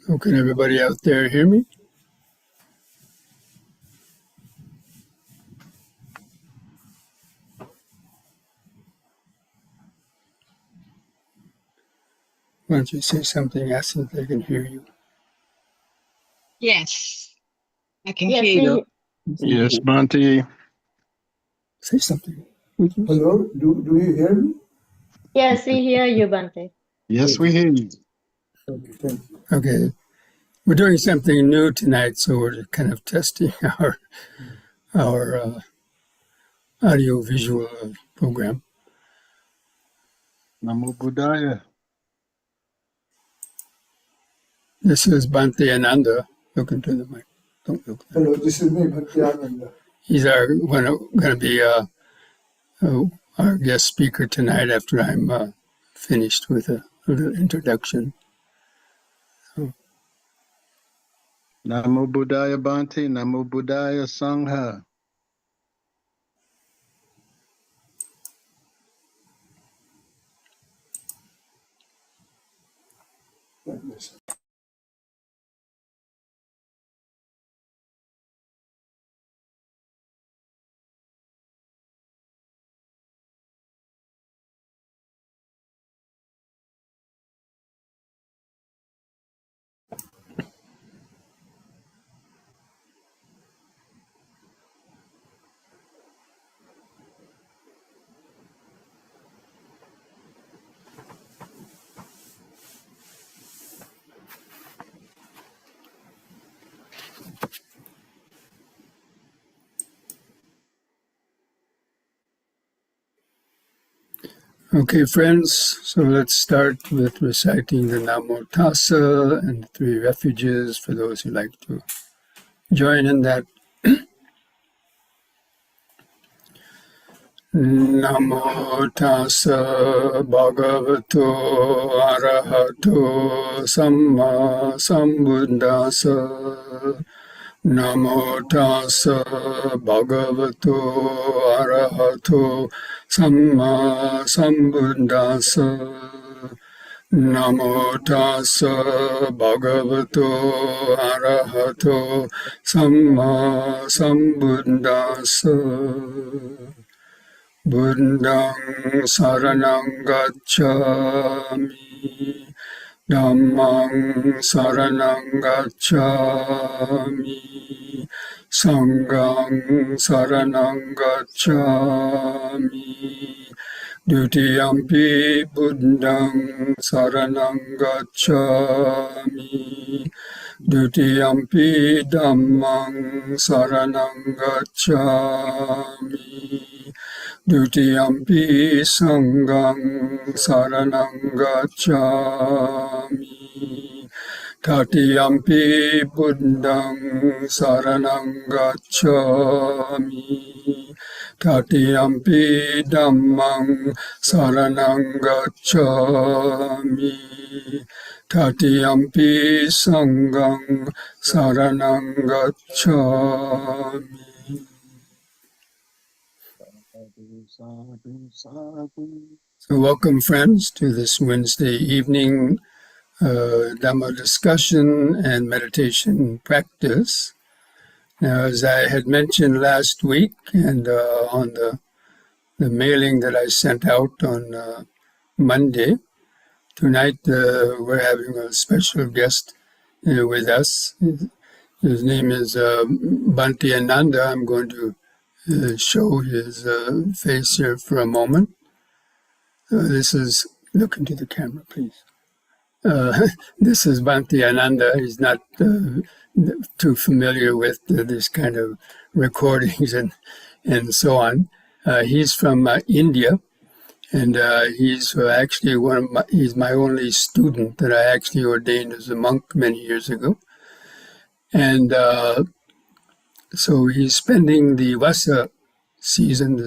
Oh, can everybody out there hear me? Why don't you say something, ask if they can hear you? Yes, I can Yes, hear you. Yes, Bhante. Say something. Hello, do you hear me? Yes, we hear you, Bhante. Yes, we hear you. Okay, thank you. Okay. We're doing something new tonight, so we're kind of testing our audio-visual program. Namo Buddhaya. This is Bhante Ananda. Look into the mic. Don't look. Hello, this is me, Bhante Ananda. He's going to be our guest speaker tonight after I'm finished with a little introduction. Namo Buddhaya Bhante. Namo Buddhaya Sangha. Like this. Okay, friends, so let's start with reciting the Namo Tassa and the three refuges for those who like to join in that. Namo Tassa Bhagavato Arahato Samma Sambuddhassa. Namo Tassa Bhagavato Arahato Samma Sambuddhassa. Namo Tassa Bhagavato Arahato Samma Sambuddhassa. Buddhang Saranang Gacchami. Dhammang Saranang Gacchami. Sanghang Saranang Gacchami. Dutiyampi Buddhang Saranang Gacchami. Dutiyampi Dhammang Saranang Gacchami. Dutiyampi Sanghang Saranang Gacchami. Tatiyampi Buddhang Saranang Gacchami. Tatiyampi Dhammang Saranang Gacchami. Tatiyampi Sanghang Saranang Gacchami. So welcome, friends, to this Wednesday evening Dhamma discussion and meditation practice. Now, as I had mentioned last week and on the mailing that I sent out on Monday, tonight we're having a special guest with us. His name is Bhante Ananda. I'm going to show his face here for a moment. Look into the camera, please. This is Bhante Ananda. He's not too familiar with this kind of recordings and so on. He's from India, and he's actually he's my only student that I actually ordained as a monk many years ago. And so he's spending the Vasa season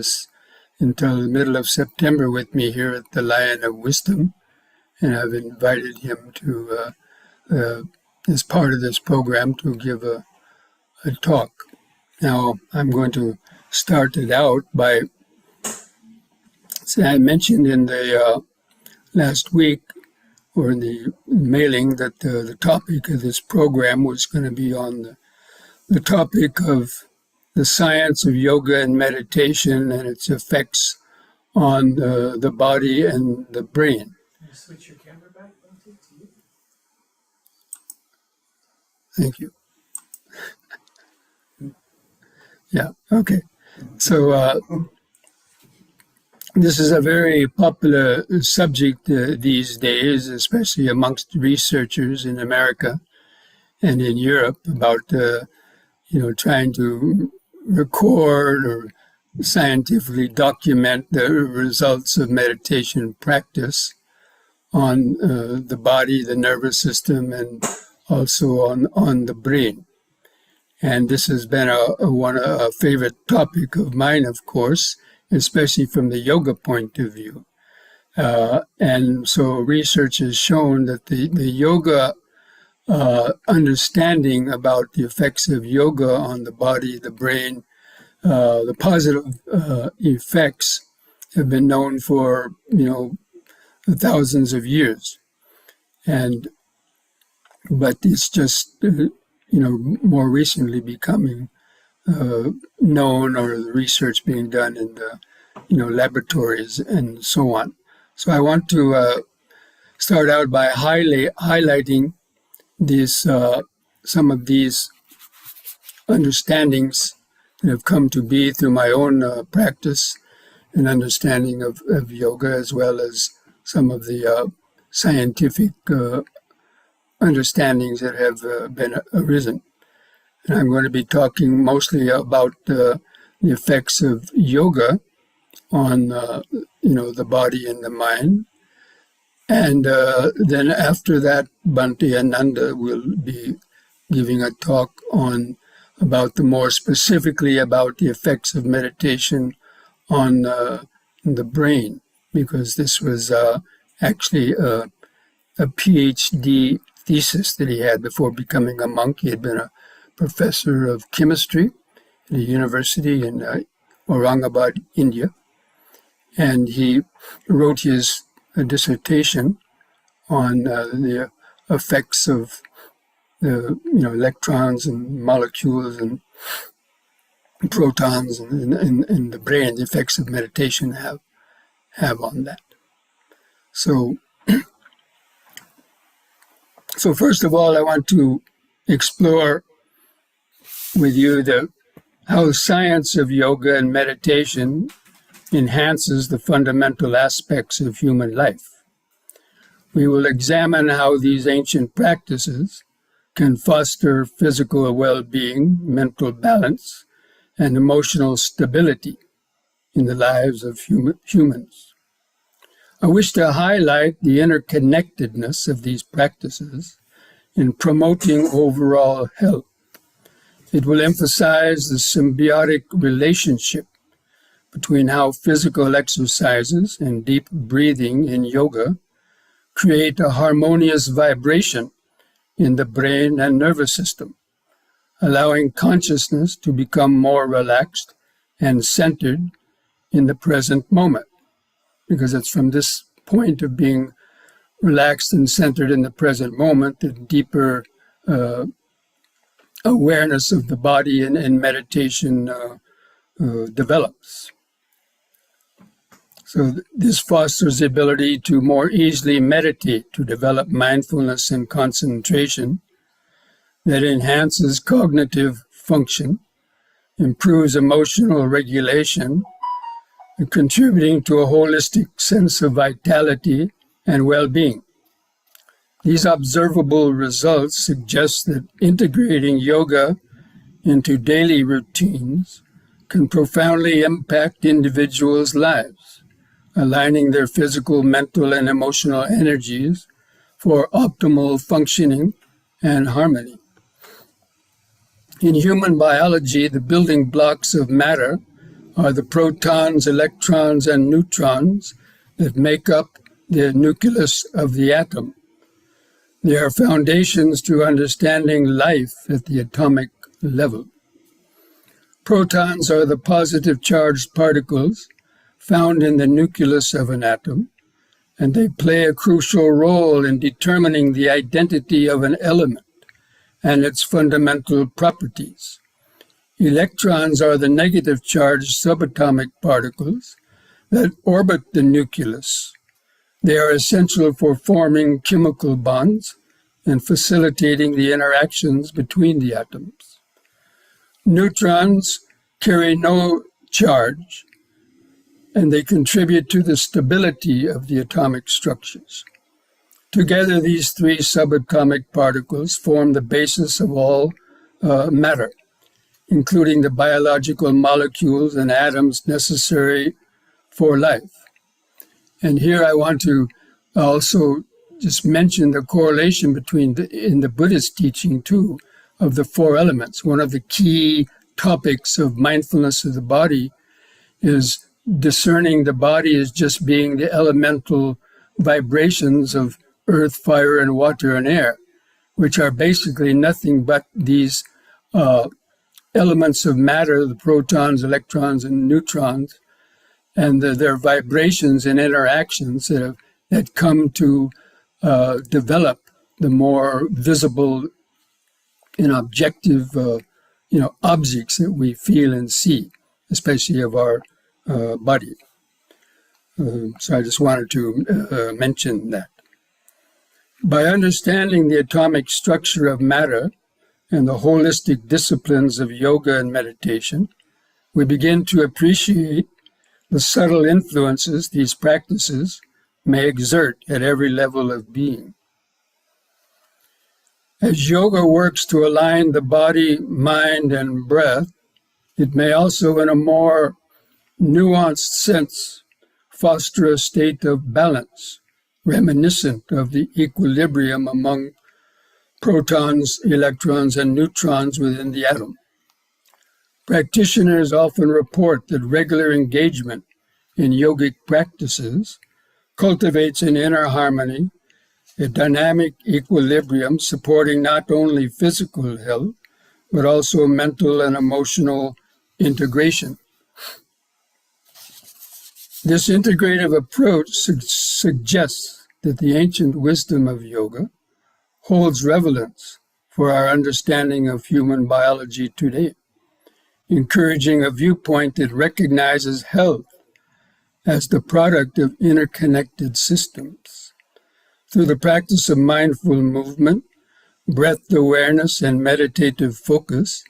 until the middle of September with me here at the Lion of Wisdom, and I've invited him to, as part of this program, to give a talk. Now, I'm going to start it out by saying I mentioned in the last week or in the mailing that the topic of this program was going to be on the topic of the science of yoga and meditation and its effects on the body and the brain. Can you switch your camera back, Bhante, to you? Thank you. Yeah, okay. So this is a very popular subject these days, especially amongst researchers in America and in Europe about, trying to record or scientifically document the results of meditation practice on the body, the nervous system, and also on the brain. And this has been a favorite topic of mine, of course, especially from the yoga point of view. And so research has shown that the yoga understanding about the effects of yoga on the body, the brain, the positive effects have been known for, thousands of years. But it's just, more recently becoming known, or the research being done in the, laboratories and so on. So I want to start out by highlighting these some of these understandings that have come to be through my own practice and understanding of yoga, as well as some of the scientific understandings that have been arisen. And I'm going to be talking mostly about the effects of yoga on, the body and the mind. And then after that, Bhante and Nanda will be giving a talk on about more specifically about the effects of meditation on the brain, because this was actually a PhD thesis that he had before becoming a monk. He had been a professor of chemistry at a university in Aurangabad, India, and he wrote his dissertation on the effects of the electrons and molecules and protons in the brain, the effects of meditation have on that. So first of all, I want to explore with you how the science of yoga and meditation enhances the fundamental aspects of human life. We will examine how these ancient practices can foster physical well-being, mental balance, and emotional stability in the lives of humans. I wish to highlight the interconnectedness of these practices in promoting overall health. It will emphasize the symbiotic relationship between how physical exercises and deep breathing in yoga create a harmonious vibration in the brain and nervous system, allowing consciousness to become more relaxed and centered in the present moment. Because it's from this point of being relaxed and centered in the present moment that deeper awareness of the body and meditation develops. So this fosters the ability to more easily meditate, to develop mindfulness and concentration that enhances cognitive function, improves emotional regulation, and contributing to a holistic sense of vitality and well-being. These observable results suggest that integrating yoga into daily routines can profoundly impact individuals' lives, aligning their physical, mental, and emotional energies for optimal functioning and harmony. In human biology, the building blocks of matter are the protons, electrons, and neutrons that make up the nucleus of the atom. They are foundations to understanding life at the atomic level. Protons are the positive charged particles found in the nucleus of an atom, and they play a crucial role in determining the identity of an element and its fundamental properties. Electrons are the negative charged subatomic particles that orbit the nucleus. They are essential for forming chemical bonds and facilitating the interactions between the atoms. Neutrons carry no charge, and they contribute to the stability of the atomic structures. Together, these three subatomic particles form the basis of all matter, including the biological molecules and atoms necessary for life. And here I want to also just mention the correlation between, in the Buddhist teaching too, of the four elements. One of the key topics of mindfulness of the body is discerning the body as just being the elemental vibrations of earth, fire, and water and air, which are basically nothing but these elements of matter, the protons, electrons, and neutrons, and their vibrations and interactions that come to develop the more visible and objective objects that we feel and see, especially of our body. So I just wanted to mention that. By understanding the atomic structure of matter and the holistic disciplines of yoga and meditation, we begin to appreciate the subtle influences these practices may exert at every level of being. As yoga works to align the body, mind, and breath, it may also, in a more nuanced sense, foster a state of balance, reminiscent of the equilibrium among protons, electrons, and neutrons within the atom. Practitioners often report that regular engagement in yogic practices cultivates an inner harmony, a dynamic equilibrium supporting not only physical health, but also mental and emotional integration. This integrative approach suggests that the ancient wisdom of yoga holds relevance for our understanding of human biology today, encouraging a viewpoint that recognizes health as the product of interconnected systems. Through the practice of mindful movement, breath awareness, and meditative focus,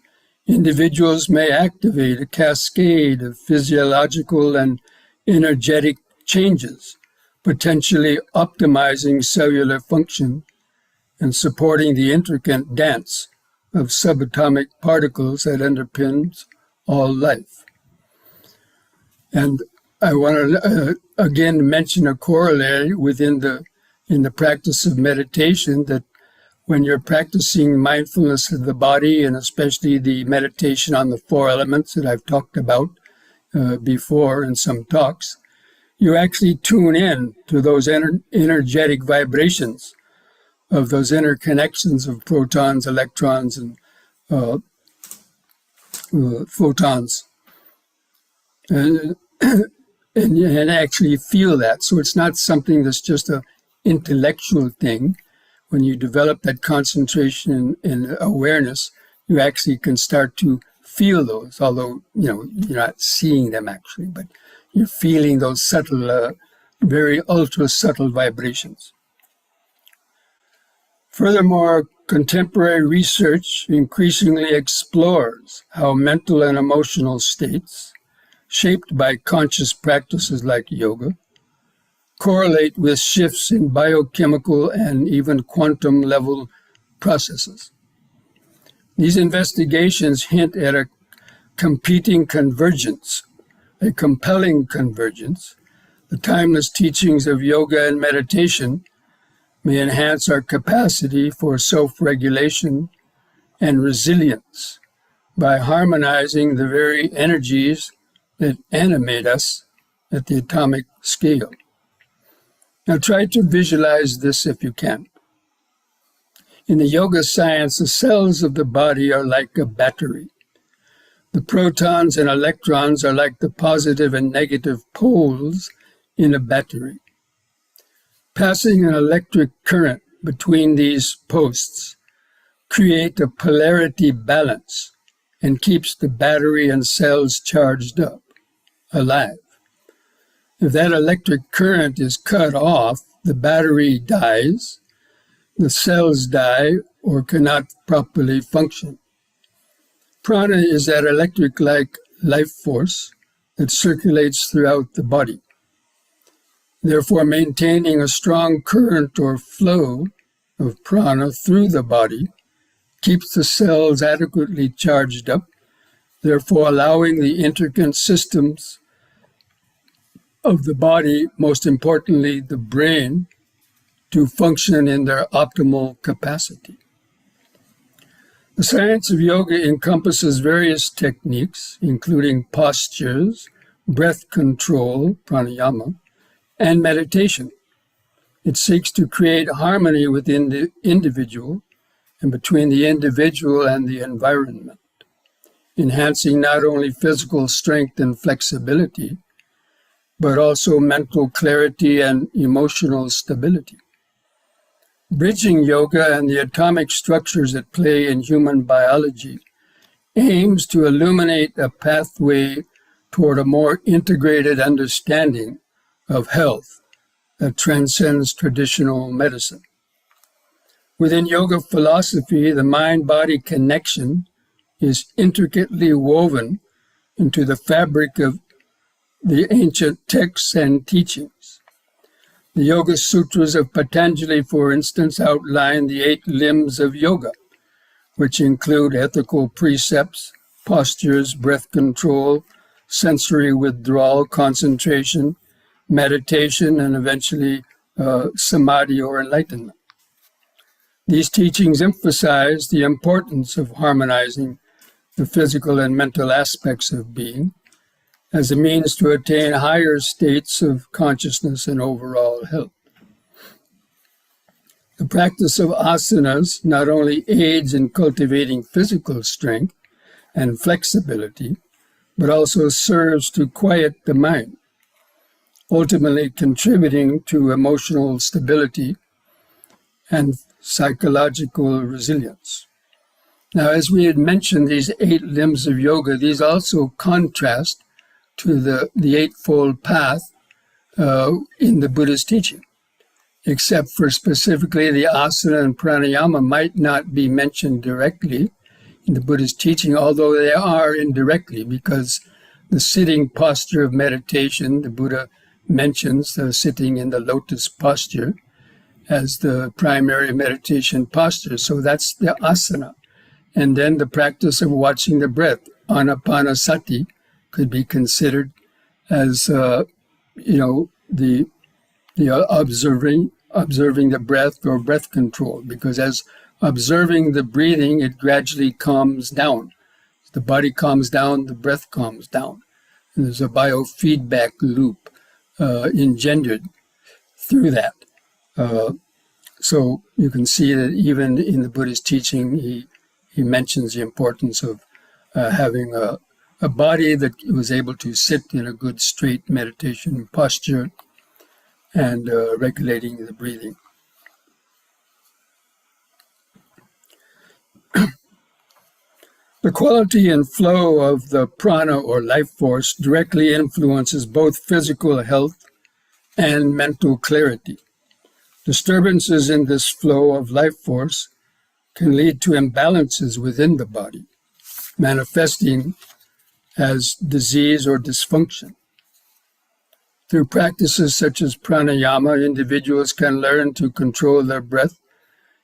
individuals may activate a cascade of physiological and energetic changes, potentially optimizing cellular function and supporting the intricate dance of subatomic particles that underpins all life. And I want to again mention a corollary in the practice of meditation, that when you're practicing mindfulness of the body, and especially the meditation on the four elements that I've talked about before in some talks, you actually tune in to those energetic vibrations of those interconnections of protons, electrons, and photons, and actually feel that. So it's not something that's just an intellectual thing. When you develop that concentration and awareness, you actually can start to feel those, although you're not seeing them actually, but you're feeling those subtle, very ultra subtle vibrations. Furthermore, contemporary research increasingly explores how mental and emotional states, shaped by conscious practices like yoga, correlate with shifts in biochemical and even quantum level processes. These investigations hint at a competing convergence, a compelling convergence. The timeless teachings of yoga and meditation may enhance our capacity for self-regulation and resilience by harmonizing the very energies that animate us at the atomic scale. Now try to visualize this if you can. In the yoga science, the cells of the body are like a battery. The protons and electrons are like the positive and negative poles in a battery. Passing an electric current between these posts create a polarity balance and keeps the battery and cells charged up, alive. If that electric current is cut off, the battery dies, the cells die or cannot properly function. Prana is that electric-like life force that circulates throughout the body. Therefore, maintaining a strong current or flow of prana through the body keeps the cells adequately charged up, therefore allowing the intricate systems of the body, most importantly the brain, to function in their optimal capacity. The science of yoga encompasses various techniques, including postures, breath control, pranayama, and meditation. It seeks to create harmony within the individual and between the individual and the environment, enhancing not only physical strength and flexibility, but also mental clarity and emotional stability. Bridging yoga and the atomic structures at play in human biology aims to illuminate a pathway toward a more integrated understanding of health that transcends traditional medicine. Within yoga philosophy, the mind-body connection is intricately woven into the fabric of the ancient texts and teachings. The Yoga Sutras of Patanjali, for instance, outline the 8 limbs of yoga, which include ethical precepts, postures, breath control, sensory withdrawal, concentration, meditation, and eventually samadhi or enlightenment. These teachings emphasize the importance of harmonizing the physical and mental aspects of being as a means to attain higher states of consciousness and overall health. The practice of asanas not only aids in cultivating physical strength and flexibility, but also serves to quiet the mind, ultimately contributing to emotional stability and psychological resilience. Now, as we had mentioned, these 8 limbs of yoga, these also contrast to the Eightfold Path in the Buddha's teaching, except for specifically the asana and pranayama might not be mentioned directly in the Buddha's teaching, although they are indirectly, because the sitting posture of meditation, the Buddha mentions sitting in the lotus posture as the primary meditation posture. So that's the asana. And then the practice of watching the breath, anapanasati, could be considered as, the observing the breath or breath control, because as observing the breathing, it gradually calms down. As the body calms down, the breath calms down. And there's a biofeedback loop engendered through that. So you can see that even in the Buddha's teaching, he mentions the importance of having a body that was able to sit in a good straight meditation posture and regulating the breathing. The quality and flow of the prana or life force directly influences both physical health and mental clarity. Disturbances in this flow of life force can lead to imbalances within the body, manifesting as disease or dysfunction. Through practices such as pranayama, individuals can learn to control their breath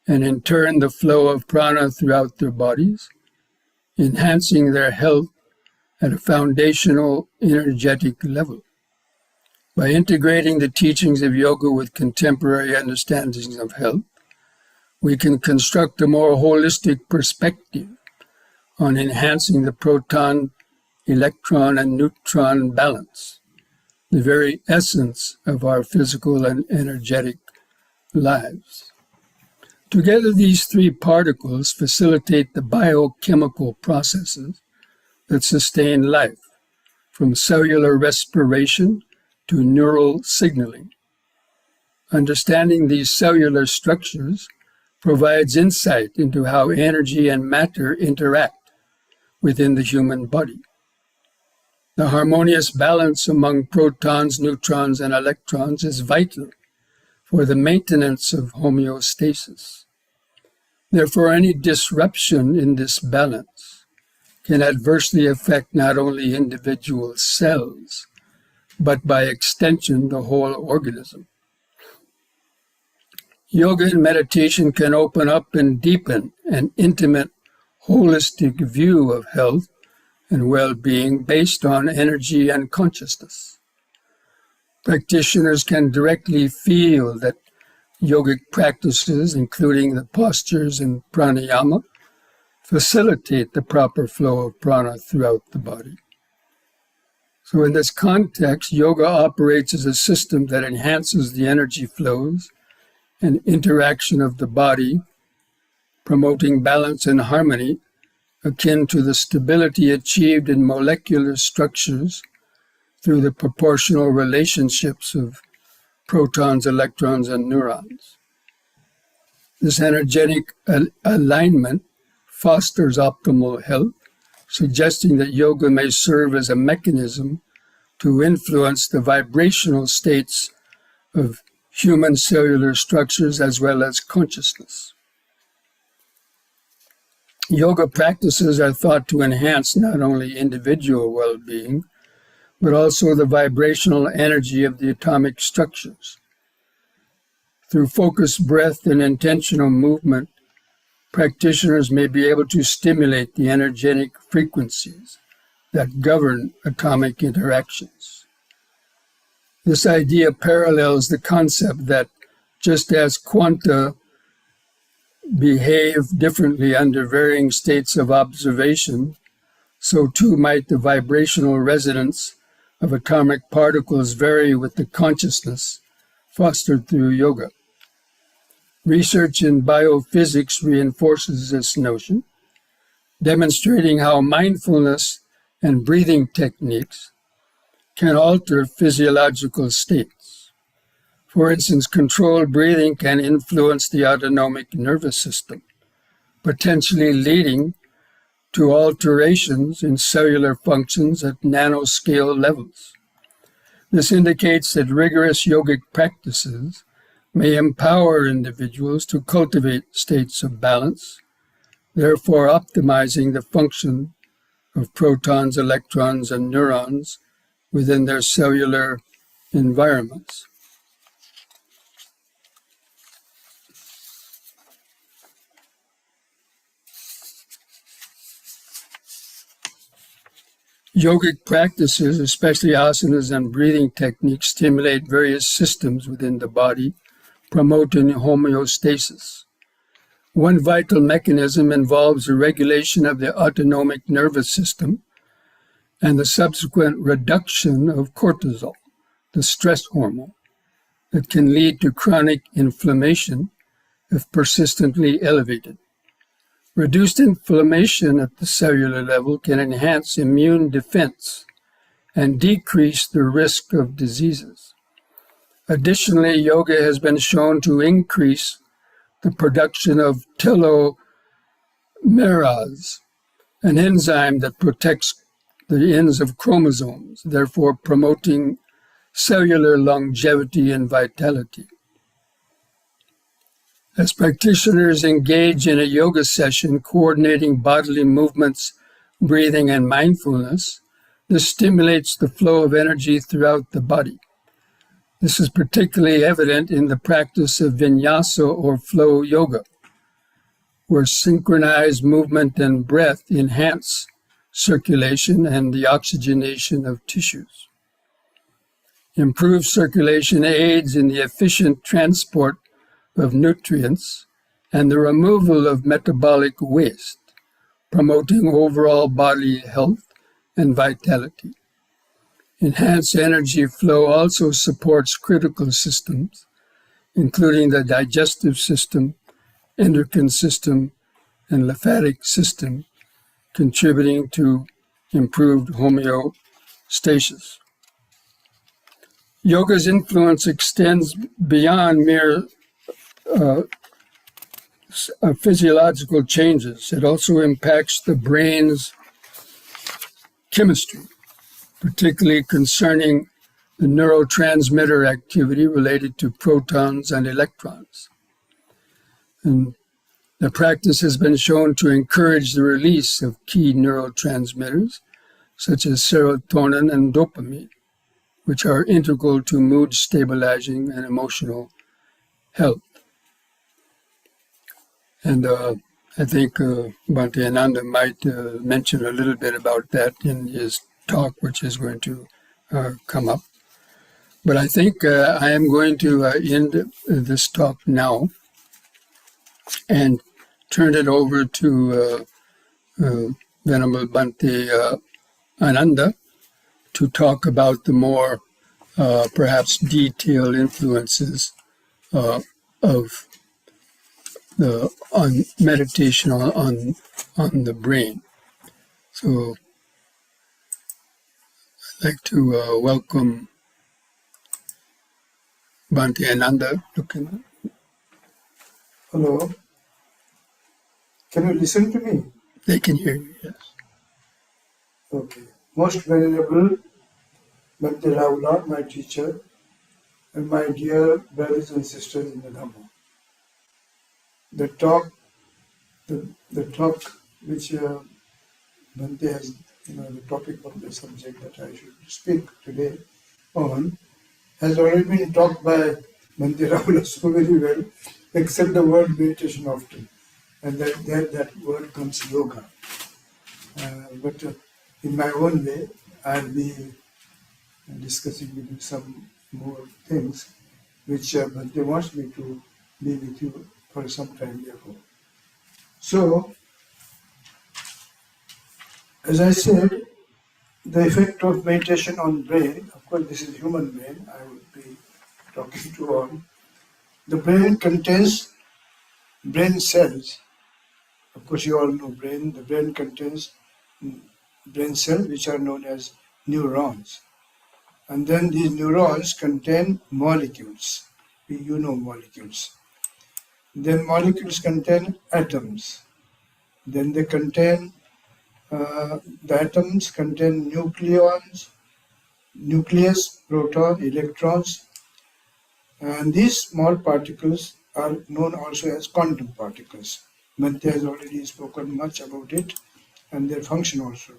and in turn the flow of prana throughout their bodies, enhancing their health at a foundational energetic level. By integrating the teachings of yoga with contemporary understandings of health, we can construct a more holistic perspective on enhancing the proton, electron, and neutron balance, the very essence of our physical and energetic lives. Together, these 3 particles facilitate the biochemical processes that sustain life, from cellular respiration to neural signaling. Understanding these cellular structures provides insight into how energy and matter interact within the human body. The harmonious balance among protons, neutrons, and electrons is vital for the maintenance of homeostasis. Therefore, any disruption in this balance can adversely affect not only individual cells, but by extension, the whole organism. Yoga and meditation can open up and deepen an intimate, holistic view of health and well-being based on energy and consciousness. Practitioners can directly feel that yogic practices, including the postures and pranayama, facilitate the proper flow of prana throughout the body. So in this context, yoga operates as a system that enhances the energy flows and interaction of the body, promoting balance and harmony, akin to the stability achieved in molecular structures through the proportional relationships of protons, electrons, and neurons. This energetic alignment fosters optimal health, suggesting that yoga may serve as a mechanism to influence the vibrational states of human cellular structures as well as consciousness. Yoga practices are thought to enhance not only individual well-being, but also the vibrational energy of the atomic structures. Through focused breath and intentional movement, practitioners may be able to stimulate the energetic frequencies that govern atomic interactions. This idea parallels the concept that just as quanta behave differently under varying states of observation, so too might the vibrational resonance of atomic particles vary with the consciousness fostered through yoga. Research in biophysics reinforces this notion, demonstrating how mindfulness and breathing techniques can alter physiological states. For instance, controlled breathing can influence the autonomic nervous system, potentially leading to alterations in cellular functions at nanoscale levels. This indicates that rigorous yogic practices may empower individuals to cultivate states of balance, therefore optimizing the function of protons, electrons, and neurons within their cellular environments. Yogic practices, especially asanas and breathing techniques, stimulate various systems within the body, promoting homeostasis. One vital mechanism involves the regulation of the autonomic nervous system and the subsequent reduction of cortisol, the stress hormone, that can lead to chronic inflammation if persistently elevated. Reduced inflammation at the cellular level can enhance immune defense and decrease the risk of diseases. Additionally, yoga has been shown to increase the production of telomerase, an enzyme that protects the ends of chromosomes, therefore promoting cellular longevity and vitality. As practitioners engage in a yoga session, coordinating bodily movements, breathing, and mindfulness, this stimulates the flow of energy throughout the body. This is particularly evident in the practice of vinyasa or flow yoga, where synchronized movement and breath enhance circulation and the oxygenation of tissues. Improved circulation aids in the efficient transport of nutrients and the removal of metabolic waste, promoting overall body health and vitality. Enhanced energy flow also supports critical systems, including the digestive system, endocrine system, and lymphatic system, contributing to improved homeostasis. Yoga's influence extends beyond mere physiological changes. It also impacts the brain's chemistry, particularly concerning the neurotransmitter activity related to protons and electrons. And the practice has been shown to encourage the release of key neurotransmitters, such as serotonin and dopamine, which are integral to mood stabilizing and emotional health. And I think Bhante Ananda might mention a little bit about that in his talk, which is going to come up. But I think I am going to end this talk now and turn it over to Venerable Bhante Ananda to talk about the more perhaps detailed influences of the on meditation on the brain. So I'd like to welcome Bhante Ananda. Hello. Can you listen to me? They can hear you, yes. Okay. Most venerable Bhante Rahula, my teacher, and my dear brothers and sisters in the Dhamma. The talk which Bhante has, the topic of the subject that I should speak today on, has already been talked by Bhante Rahula so very well, except the word meditation often. And that word comes yoga. But in my own way, I'll be discussing with you some more things which Bhante wants me to be with you for some time therefore. So, as I said, the effect of meditation on brain, of course this is human brain, I would be talking to all. The brain contains brain cells. Of course you all know brain. The brain contains brain cells which are known as neurons. And then these neurons contain molecules. You know molecules. Then molecules contain atoms. Then they contain, the atoms contain nucleus, proton, electrons. And these small particles are known also as quantum particles. Bhante has already spoken much about it and their function also,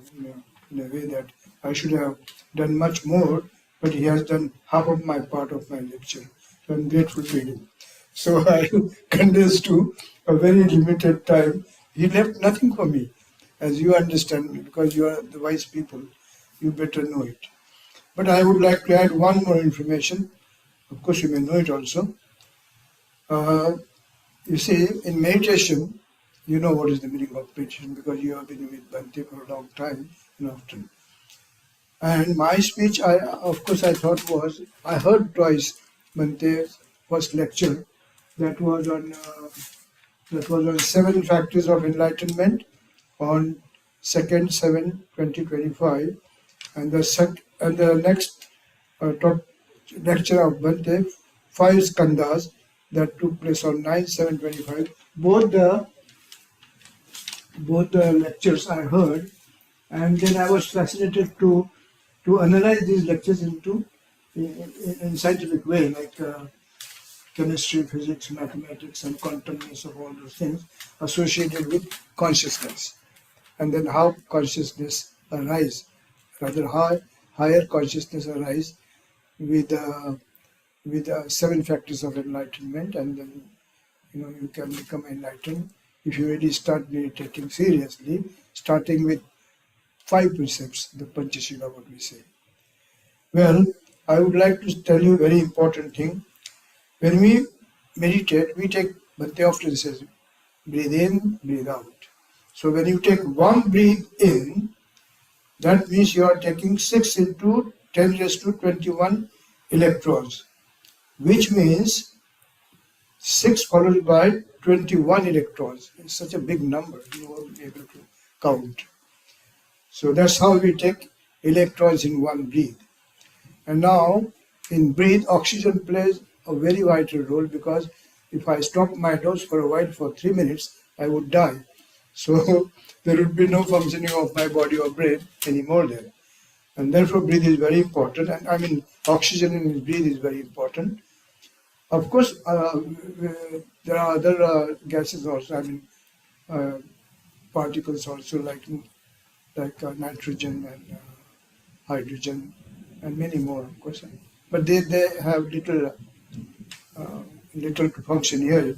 in a way that I should have done much more, but he has done half of my part of my lecture. So I'm grateful to him. So I condensed to a very limited time. He left nothing for me, as you understand, because you are the wise people, you better know it. But I would like to add one more information. Of course, you may know it also. You see, in meditation, you know what is the meaning of meditation because you have been with Bhante for a long time and often. And my speech, I thought was, I heard twice Bhante's first lecture that was on 7 factors of enlightenment on 2nd 7/2025, and the next top lecture of Bhante, 5 skandhas that took place on 9/7/25. Both the lectures I heard, and then I was fascinated to analyze these lectures in scientific way, like chemistry, physics, mathematics, and quantumness of all those things associated with consciousness, and then how consciousness arise, rather higher consciousness arise with 7 factors of enlightenment, and then you can become enlightened if you really start meditating seriously, starting with 5 precepts, the Panchashila, what we say. Well, I would like to tell you a very important thing. When we meditate, we take, Bhante often says, breathe in, breathe out. So when you take one breathe in, that means you are taking 6 into 10 raised to 21 electrons, which means 6 followed by 21 electrons. It's such a big number, you won't be able to count. So that's how we take electrons in one breath. And now in breathe, oxygen plays a very vital role, because if I stop my dose for a while, for 3 minutes, I would die. So there would be no functioning of my body or brain anymore there. And therefore breathe is very important. And I mean, oxygen in breathe is very important. Of course, there are other gases also, I mean, uh, particles also, like nitrogen and hydrogen and many more, of course. But they have little to function here.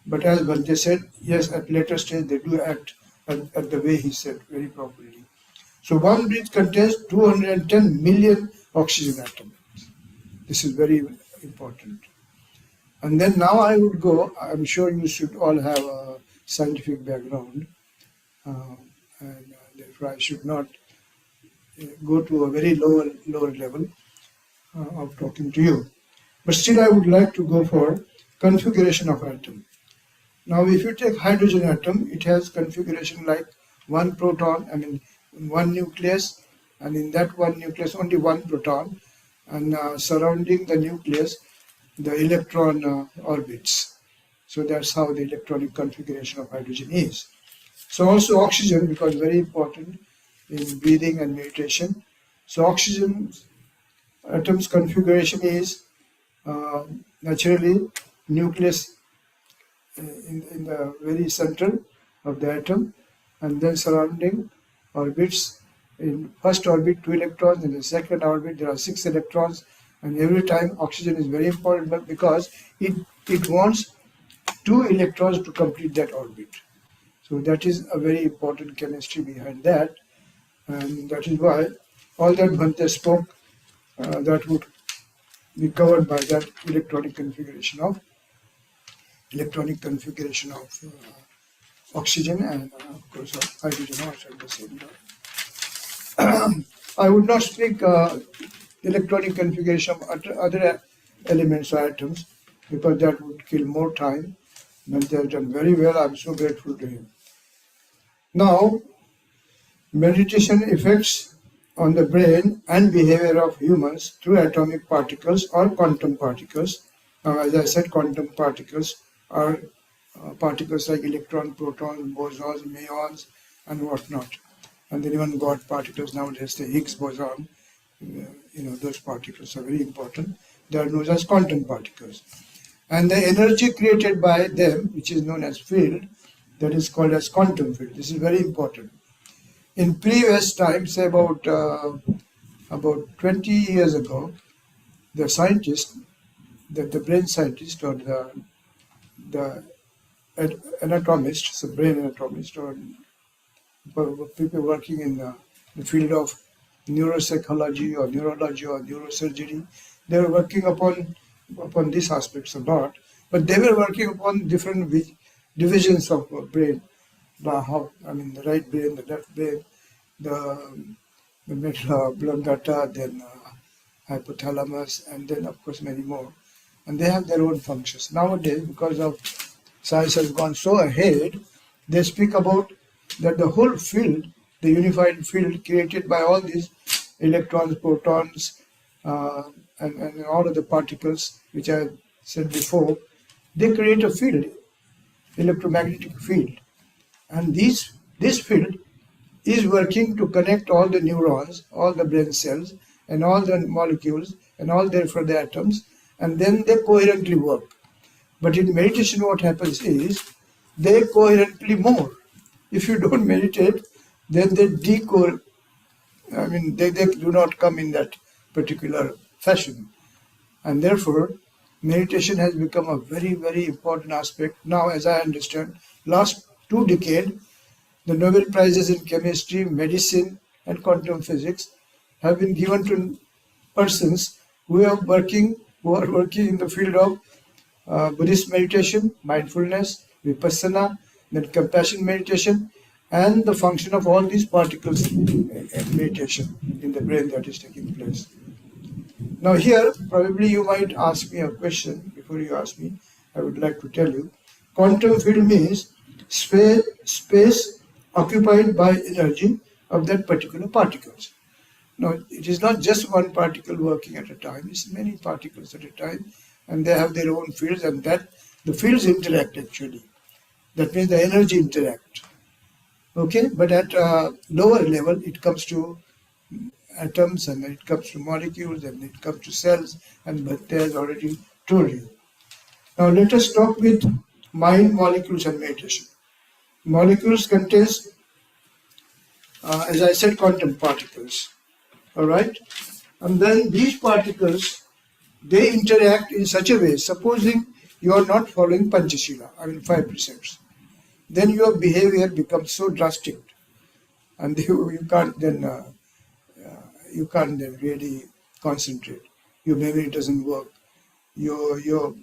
But as Bhante said, yes, at later stage they do act at the way he said, very properly. So one breath contains 210 million oxygen atoms. This is very important. And then now I would go, I'm sure you should all have a scientific background, and therefore I should not go to a very lower level of talking to you. But still I would like to go for configuration of atom. Now if you take hydrogen atom, it has configuration like one proton, I mean one nucleus, and in that one nucleus only one proton, and surrounding the nucleus the electron orbits. So that's how the electronic configuration of hydrogen is. So also oxygen, because very important in breathing and meditation. So oxygen atom's configuration is naturally nucleus in the very center of the atom, and then surrounding orbits. In first orbit 2 electrons, in the second orbit there are 6 electrons, and every time oxygen is very important, but because it wants 2 electrons to complete that orbit. So that is a very important chemistry behind that, and that is why all that Bhante spoke, that would be covered by that electronic configuration of oxygen, and of course of hydrogen also at the same time. I would not speak electronic configuration of other elements or atoms, because that would kill more time. But they have done very well. I'm so grateful to him. Now, meditation effects on the brain and behavior of humans through atomic particles or quantum particles. Now, as I said, quantum particles are particles like electron, proton, bosons, muons, and whatnot. And then even God particles nowadays, the Higgs boson, those particles are very important. They are known as quantum particles. And the energy created by them, which is known as field, that is called as quantum field. This is very important. In previous times, say about 20 years ago, the scientist, the brain scientist, or the anatomists, the brain anatomist, or people working in the field of neuropsychology or neurology or neurosurgery, they were working upon these aspects a lot, but they were working upon different divisions of brain. The right brain, the left brain, the medulla oblongata, then hypothalamus, and then of course many more. And they have their own functions. Nowadays, because of science has gone so ahead, they speak about that the whole field, the unified field created by all these electrons, protons, and all of the particles which I said before, they create a field, electromagnetic field. And this field is working to connect all the neurons, all the brain cells, and all the molecules, and all their further atoms, and then they coherently work. But in meditation, what happens is they coherently more. If you don't meditate, then they decoherent. They do not come in that particular fashion. And therefore, meditation has become a very, very important aspect. Now, as I understand, last 2 decades, the Nobel Prizes in chemistry, medicine, and quantum physics have been given to persons who are working in the field of Buddhist meditation, mindfulness, vipassana, then compassion meditation, and the function of all these particles in meditation in the brain that is taking place. Now here, probably you might ask me a question. Before you ask me, I would like to tell you, quantum field means space occupied by energy of that particular particles. No, it is not just one particle working at a time, it's many particles at a time, and they have their own fields, and that the fields interact actually. That means the energy interact. Okay, but at a lower level, it comes to atoms, and then it comes to molecules, and it comes to cells, and Bhante has already told you. Now let us talk with mind, molecules, and meditation. Molecules contains, as I said, quantum particles. All right, and then these particles, they interact in such a way. Supposing you are not following Panchashila, I mean 5 precepts, then your behavior becomes so drastic, and you can't then really concentrate. Your memory doesn't work. Your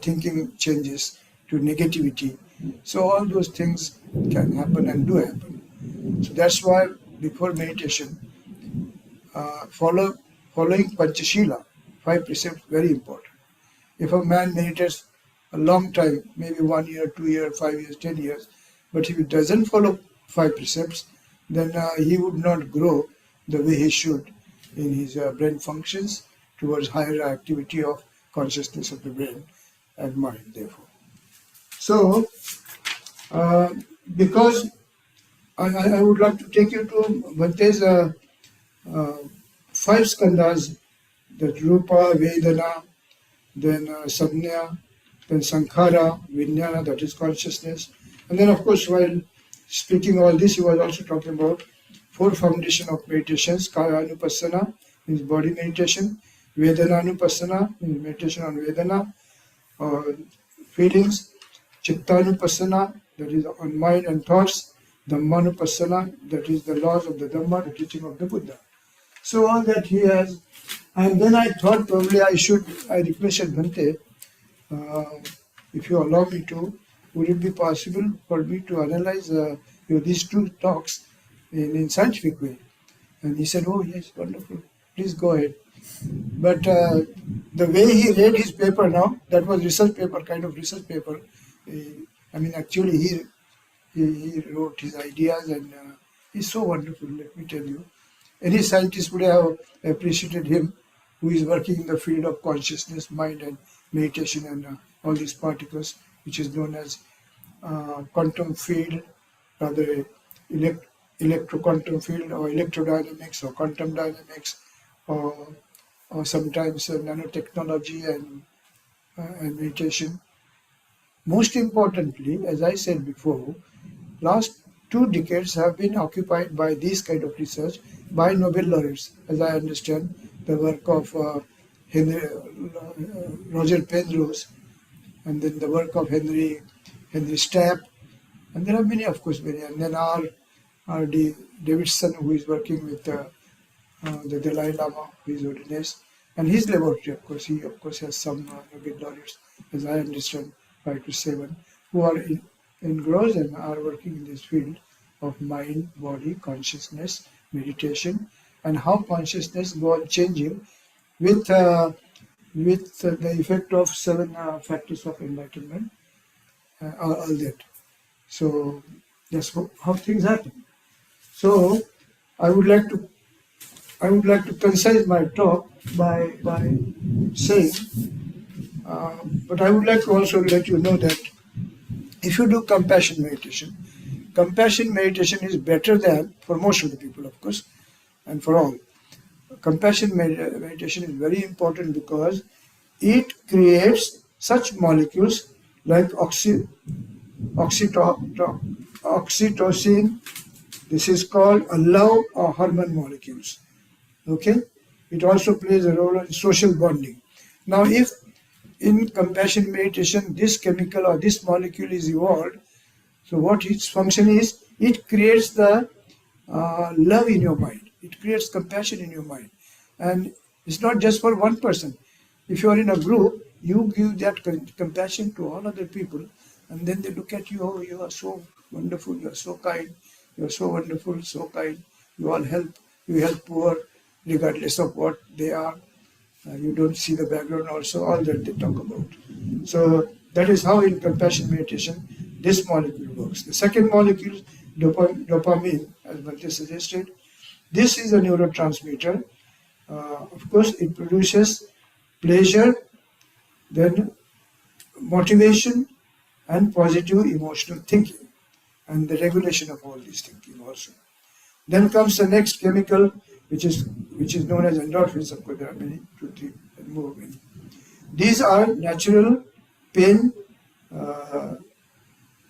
thinking changes to negativity. So all those things can happen and do happen. So that's why before meditation, following Panchashila, 5 precepts, very important. If a man meditates a long time, maybe 1 year, 2 years, 5 years, 10 years, but if he doesn't follow 5 precepts, then he would not grow the way he should in his brain functions towards higher activity of consciousness of the brain and mind, therefore. So, because I would like to take you to Bhante's 5 skandhas, that Rupa, Vedana, then Samnya, then Sankhara, Vijnana, that is consciousness. And then, of course, while speaking all this, he was also talking about 4 foundation of meditations: Kaya Anupassana, means body meditation; Vedana Anupassana, means meditation on Vedana, feelings; Chitta Anupassana, that is on mind and thoughts; Dhamma Anupassana, that is the laws of the Dhamma, the teaching of the Buddha. So all that he has. And then I thought probably I requested Bhante, if you allow me to, would it be possible for me to analyze these 2 talks in scientific way? And he said, oh yes, wonderful, please go ahead. But the way he read his paper now, that was research paper, kind of research paper. Actually he wrote his ideas, and he's so wonderful, let me tell you. Any scientist would have appreciated him, who is working in the field of consciousness, mind, and meditation, and all these particles, which is known as quantum field, rather electroquantum field, or electrodynamics, or quantum dynamics, or sometimes nanotechnology and meditation. Most importantly, as I said before, last 2 decades have been occupied by this kind of research by Nobel laureates, as I understand, the work of Roger Penrose, and then the work of Henry Stapp, and there are many, of course, many, and then R.D. Davidson, who is working with the Dalai Lama, His Holiness, and his laboratory, of course. He, of course, has some Nobel laureates, as I understand, 5 to 7, who are engrossed and are working in this field of mind, body, consciousness, meditation, and how consciousness goes on changing with the effect of 7 factors of enlightenment, all that. So that's how things happen. So I would like to concise my talk by saying, but I would like to also let you know that if you do compassion meditation is better than, for most of the people, of course, and for all. Compassion meditation is very important because it creates such molecules like oxytocin. This is called a love or hormone molecules. Okay? It also plays a role in social bonding. Now, if in compassion meditation this chemical or this molecule is evolved, so what its function is, it creates the love in your mind. It creates compassion in your mind. And it's not just for one person. If you are in a group, you give that compassion to all other people, and then they look at you, oh, you are so wonderful, you are so kind, you are so wonderful, so kind, you all help, you help poor, regardless of what they are. You don't see the background also, all that they talk about. So that is how in compassion meditation this molecule works. The second molecule, dopamine, as Bhante suggested, This is a neurotransmitter. Of course, it produces pleasure, then motivation, and positive emotional thinking, and the regulation of all these thinking also. Then comes the next chemical, which is known as endorphins. Of course, there are many, 2, 3, and more. These are natural pain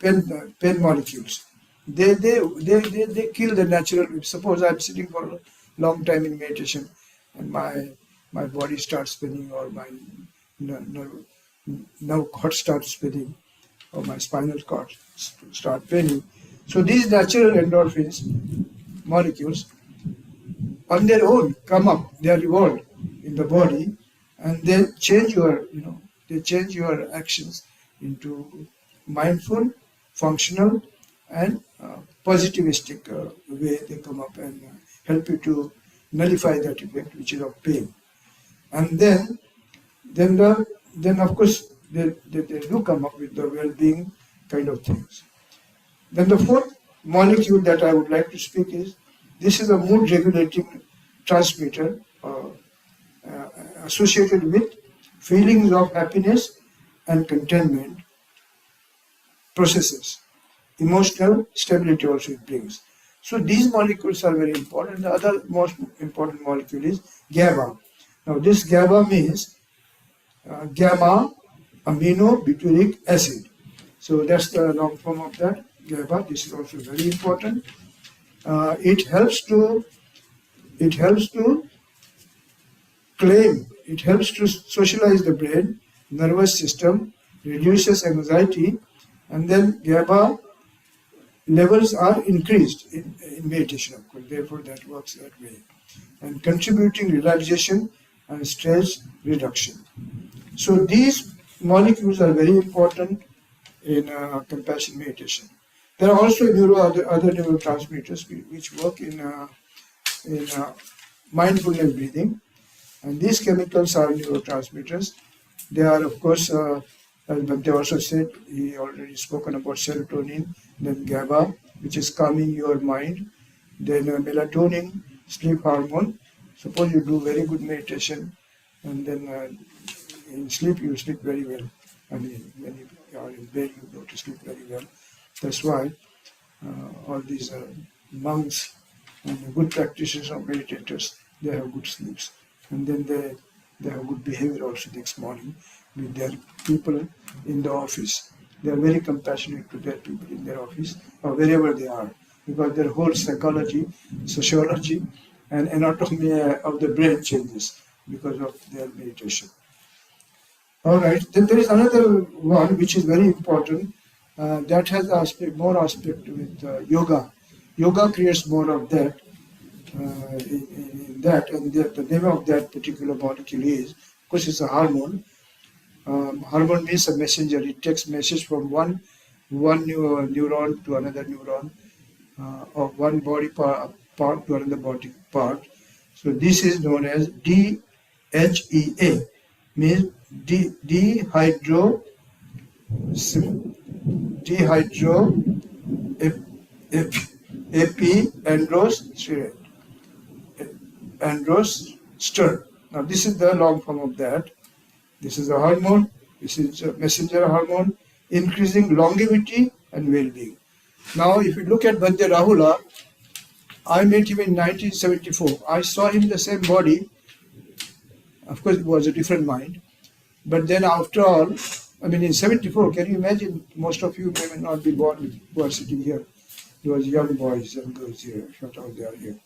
pain molecules. They kill the natural. Suppose I'm sitting for a long time in meditation, and my body starts spinning, or my nerve cord starts spinning, or my spinal cord start paining. So these natural endorphins molecules on their own come up. They are evolved in the body, and they change your actions into mindful, functional, and positivistic way. They come up and help you to nullify that effect, which is of pain. And then of course they do come up with the well-being kind of things. Then the fourth molecule that I would like to speak is, this is a mood regulating transmitter associated with feelings of happiness and contentment processes. Emotional stability also it brings. So these molecules are very important. The other most important molecule is GABA. Now this GABA means gamma amino butyric acid. So that's the long form of that, GABA. This is also very important. It helps to claim, it helps to socialize the brain, nervous system, reduces anxiety, and then GABA levels are increased in meditation, of course. Therefore, that works that way, and contributing relaxation and stress reduction. So these molecules are very important in compassion meditation. There are also other neurotransmitters which work in mindfulness breathing, and these chemicals are neurotransmitters. They are, of course, as Bhante also said, he already spoken about serotonin, then GABA, which is calming your mind, then melatonin, sleep hormone. Suppose you do very good meditation, and then in sleep you sleep very well. I mean, when you are in bed, you go to sleep very well. That's why all these monks and good practitioners or meditators, they have good sleeps, and then they have good behavior also next morning with their people in the office. They are very compassionate to their people in their office or wherever they are, because their whole psychology, sociology, and anatomy of the brain changes because of their meditation. All right, then there is another one which is very important, that has more aspect with yoga. Yoga creates more of that, in that, and the name of that particular molecule is, of course, it's a hormone. Hormone means a messenger. It takes message from one neuron to another neuron, or one body part to another body part. So this is known as DHEA, means dehydroepiandrosterone. Now this is the long form of that. This is a hormone. This is a messenger hormone, increasing longevity and well-being. Now, if you look at Bhante Rahula, I met him in 1974. I saw him in the same body. Of course, it was a different mind. But then after all, I mean, in 74, can you imagine, most of you may not be born who are sitting here. Those young boys and girls here, shut out they are here.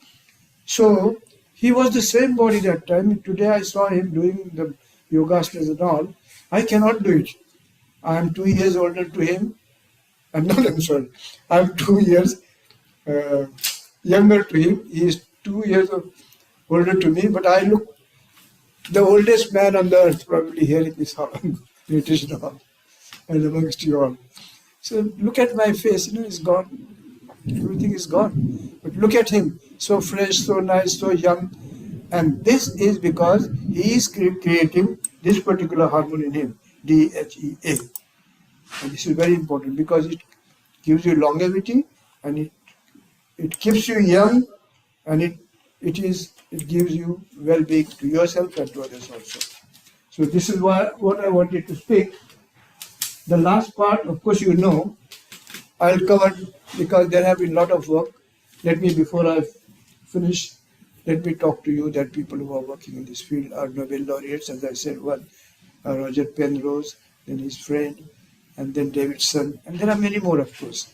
So, he was the same body that time. Today I saw him doing the yoga asanas and all. I cannot do it. I am 2 years older to him. I'm 2 years younger to him. He is 2 years older to me, but I look the oldest man on the earth probably here in this meditation hall and amongst you all. So look at my face, it's gone. Everything is gone. But look at him, so fresh, so nice, so young. And this is because he is creating this particular hormone in him, DHEA. And this is very important because it gives you longevity, and it keeps you young, and it it gives you well-being to yourself and to others also. So this is what I wanted to speak. The last part, of course, I'll cover because there have been a lot of work. Before I finish, let me talk to you that people who are working in this field are Nobel laureates, as I said, one, Roger Penrose, then his friend, and then Davidson, and there are many more, of course.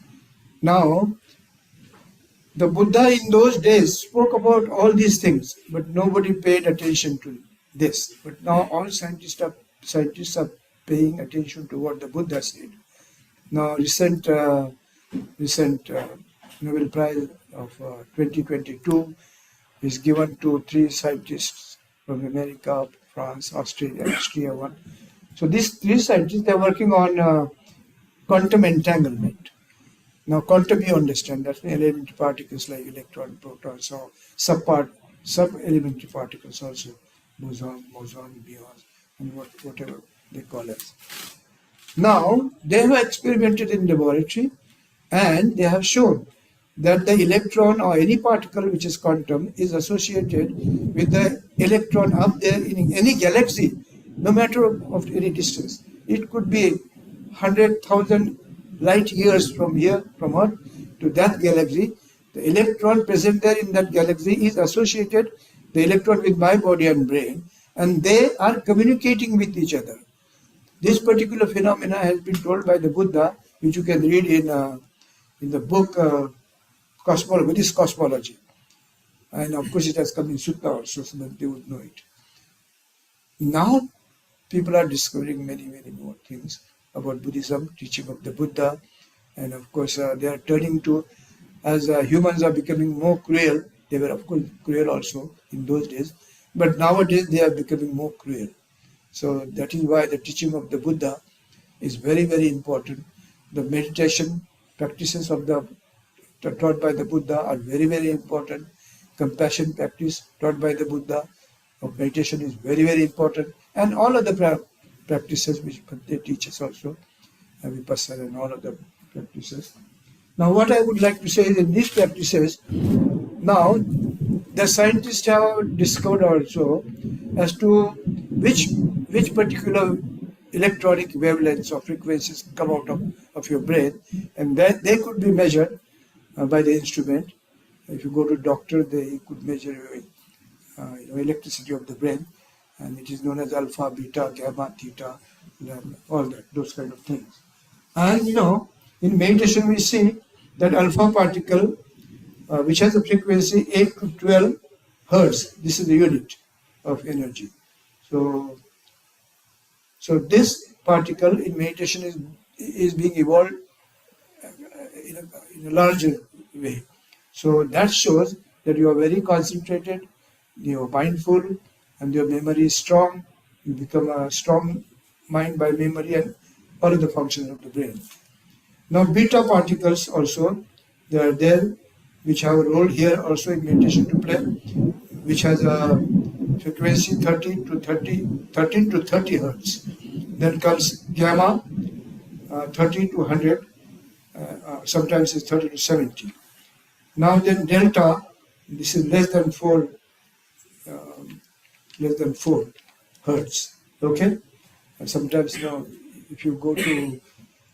Now, the Buddha in those days spoke about all these things, but nobody paid attention to this. But now all scientists are paying attention to what the Buddha said. Now, recent Nobel Prize of 2022 is given to 3 scientists from America, France, Australia, Austria one. So these 3 scientists, they're working on quantum entanglement. Now, quantum, you understand, that's elementary particles like electron, protons, or sub-elementary particles also, boson, muons, and whatever they call us. Now, they have experimented in laboratory, and they have shown that the electron or any particle which is quantum is associated with the electron up there in any galaxy, no matter of any distance. It could be 100,000 light years from here, from Earth to that galaxy. The electron present there in that galaxy is associated, the electron, with my body and brain, and they are communicating with each other. This particular phenomena has been told by the Buddha, which you can read in the book Buddhist Cosmology. And of course it has come in Sutta also, so that they would know it. Now people are discovering many, many more things about Buddhism, teaching of the Buddha, and of course they are turning to, as humans are becoming more cruel. They were of course cruel also in those days, but nowadays they are becoming more cruel. So that is why the teaching of the Buddha is very, very important. The meditation practices taught by the Buddha are very, very important. Compassion practice taught by the Buddha of meditation is very, very important. And all other practices which they teach us also, Vipassana and all other practices. Now what I would like to say is, in these practices, now the scientists have discovered also as to which particular electronic wavelengths or frequencies come out of your brain, and that they could be measured by the instrument. If you go to a doctor, they could measure electricity of the brain, and it is known as alpha, beta, gamma, theta, all that, those kind of things. And in meditation we see that alpha particle, which has a frequency 8 to 12 hertz, this is the unit of energy. So this particle in meditation is being evolved in a larger way. So that shows that you are very concentrated, you are mindful, and your memory is strong. You become a strong mind by memory and all of the functions of the brain. Now beta particles also, they are there, which have a role here also in meditation to play, which has a frequency 13 to 30 hertz. Then comes gamma, 30 to 100, sometimes it's 30 to 70. Now then delta, this is less than 4 hertz. Okay, and sometimes if you go to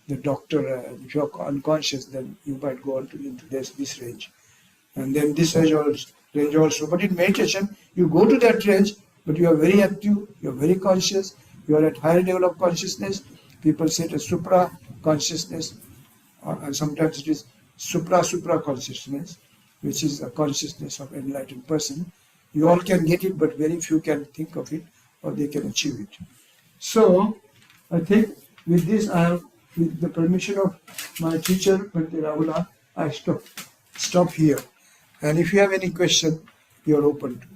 the doctor, if you are unconscious, then you might go into this range, and then this range also. But in meditation, you go to that range, but you are very active, you are very conscious, you are at higher level of consciousness. People say it is supra consciousness, and sometimes it is supra consciousness, which is a consciousness of enlightened person. You all can get it, but very few can think of it, or they can achieve it. So I think with this, with the permission of my teacher, Bhante Rahula, I stop here. And if you have any question, you are open to.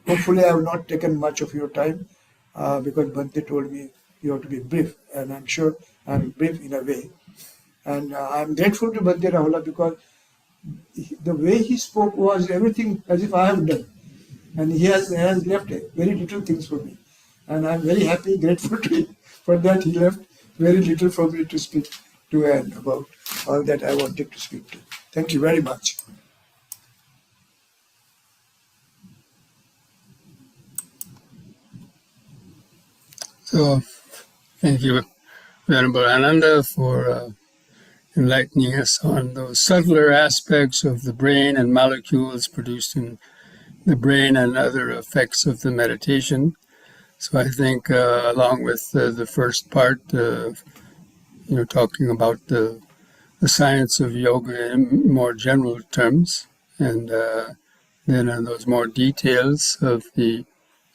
Hopefully I have not taken much of your time, because Bhante told me you have to be brief, and I'm sure I'm brief in a way. And I'm grateful to Bhante Rahula, because the way he spoke was everything as if I have done. And he has left very little things for me. And I'm very happy, grateful to him for that. He left very little for me to speak to and about all that I wanted to speak to. Thank you very much. So thank you, Venerable Ananda, for enlightening us on those subtler aspects of the brain and molecules produced in the brain and other effects of the meditation. So I think along with the first part, talking about the science of yoga in more general terms, and then on those more details of the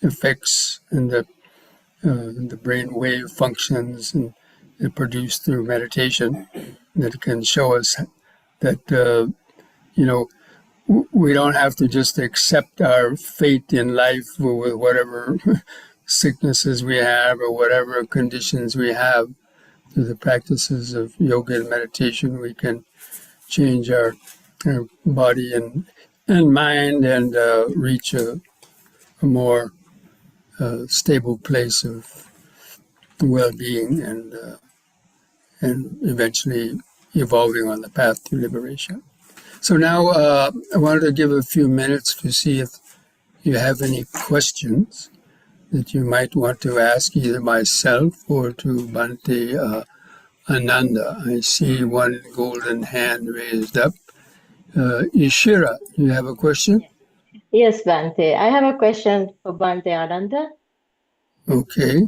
effects and the brain wave functions and produced through meditation that can show us that we don't have to just accept our fate in life with whatever sicknesses we have or whatever conditions we have. Through the practices of yoga and meditation, we can change our body and mind and reach a more stable place of well-being and eventually evolving on the path to liberation. So now I wanted to give a few minutes to see if you have any questions that you might want to ask either myself or to Bhante Ananda. I see one golden hand raised up. Ishira, you have a question? Yes, Bhante. I have a question for Bhante Ananda. Okay.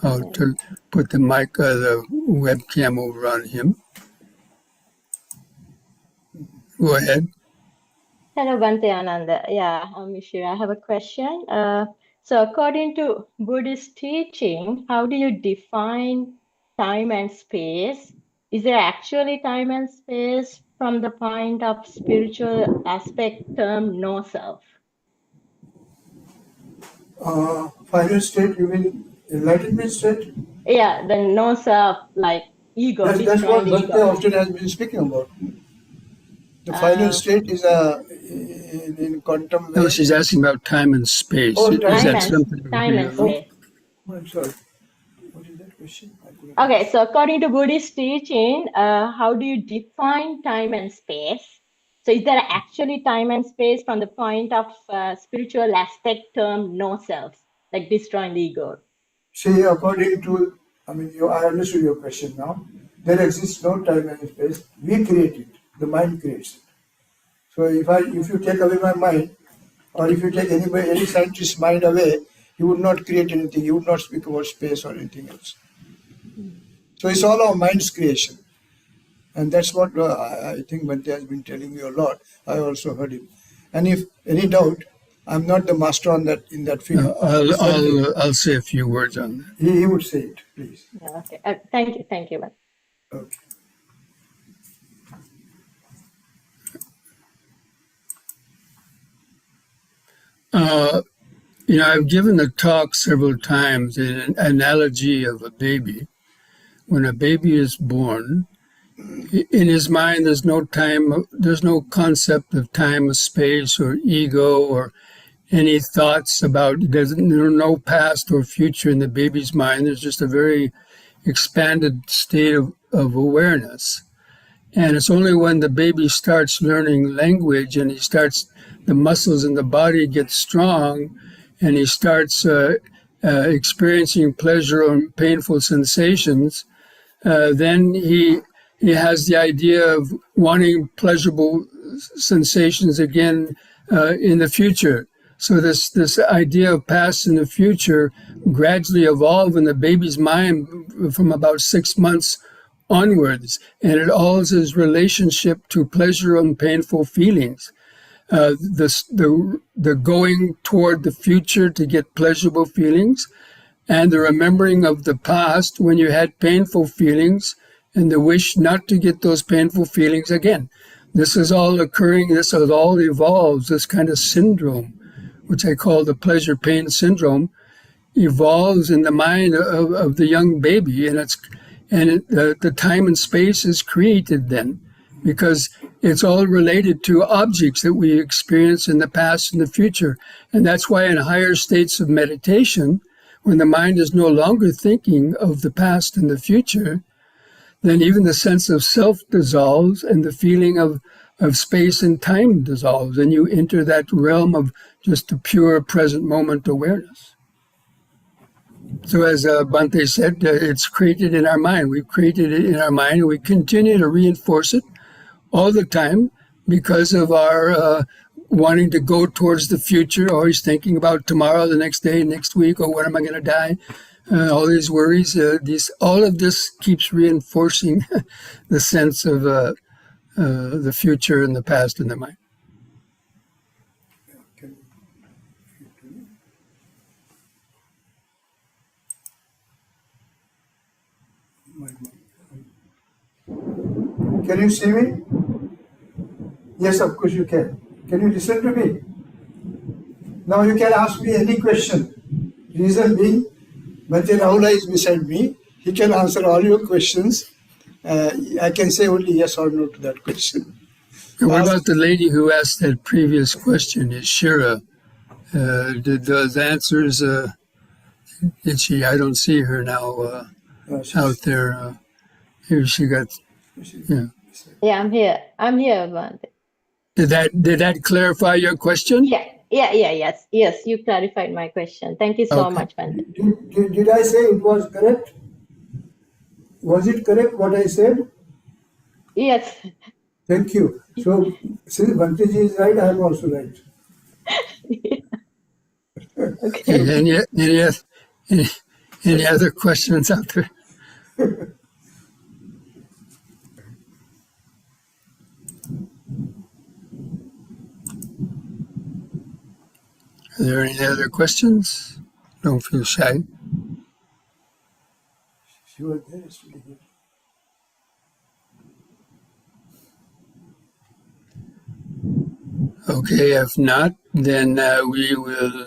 I'll put the mic, the webcam over on him. Go ahead. Hello, Bhante Ananda. Yeah, I'm Mishira. I have a question. So according to Buddhist teaching, how do you define time and space? Is there actually time and space from the point of spiritual aspect term no self? Final state, you mean enlightenment state? Yeah, the no self, like ego, That's destroying what the Bhante ego. often has been speaking about. The final state is in quantum No, way. she's asking about time and space. Oh, Is time that something Time you and know? space. I'm sorry. What is that question? I couldn't Okay, so according to Buddhist teaching, how do you define time and space? So is there actually time and space from the point of spiritual aspect term no self, like destroying the ego? See, according to, I understood your question now. There exists no time and space. We create it. The mind creates it. So if you take away my mind, or if you take any scientist's mind away, he would not create anything. He would not speak about space or anything else. So it's all our mind's creation. And that's what I think Bhante has been telling me a lot. I also heard him. And if any doubt, I'm not the master on that in that field. I'll say a few words on that. He would say it, please. Yeah, okay. Thank you. Bhante. Okay. I've given a talk several times in an analogy of a baby. When a baby is born, in his mind there's no time, there's no concept of time or space or ego or any thoughts about, there's no past or future in the baby's mind. There's just a very expanded state of awareness. And it's only when the baby starts learning language and the muscles in the body get strong and he starts experiencing pleasure or painful sensations, then he has the idea of wanting pleasurable sensations again in the future. So this idea of past and the future gradually evolve in the baby's mind from about 6 months onwards, and it all is his relationship to pleasure and painful feelings. The going toward the future to get pleasurable feelings, and the remembering of the past when you had painful feelings, and the wish not to get those painful feelings again. This is all occurring, this is all evolves, this kind of syndrome, which I call the pleasure-pain syndrome, evolves in the mind of the young baby, and the time and space is created then, because it's all related to objects that we experience in the past and the future. And that's why in higher states of meditation, when the mind is no longer thinking of the past and the future, then even the sense of self dissolves and the feeling of space and time dissolves, and you enter that realm of just a pure present moment awareness. So as Bhante said, it's created in our mind. We've created it in our mind, and we continue to reinforce it all the time because of our wanting to go towards the future, always thinking about tomorrow, the next day, next week, or when am I going to die? All these worries, all of this keeps reinforcing the sense of the future and the past in the mind. Can Can you see me? Yes, of course you can. Can you listen to me? Now you can ask me any question. Reason being, Bhante Rahula is beside me. He can answer all your questions. I can say only yes or no to that question. And what about the lady who asked that previous question, is Shira? Did those answers, did she, I don't see her now out there. Maybe she got, yeah. Yeah, I'm here. I'm here, Bhante. Did that clarify your question? Yes, you clarified my question. Thank you so Okay. much, Bhante. Did I say it was correct? Was it correct what I said? Yes. Thank you. So since Bhanteji is right, I am also right. Okay. Any other questions out there? Are there any other questions? Don't feel shy. She was there yesterday. Okay, if not, then we will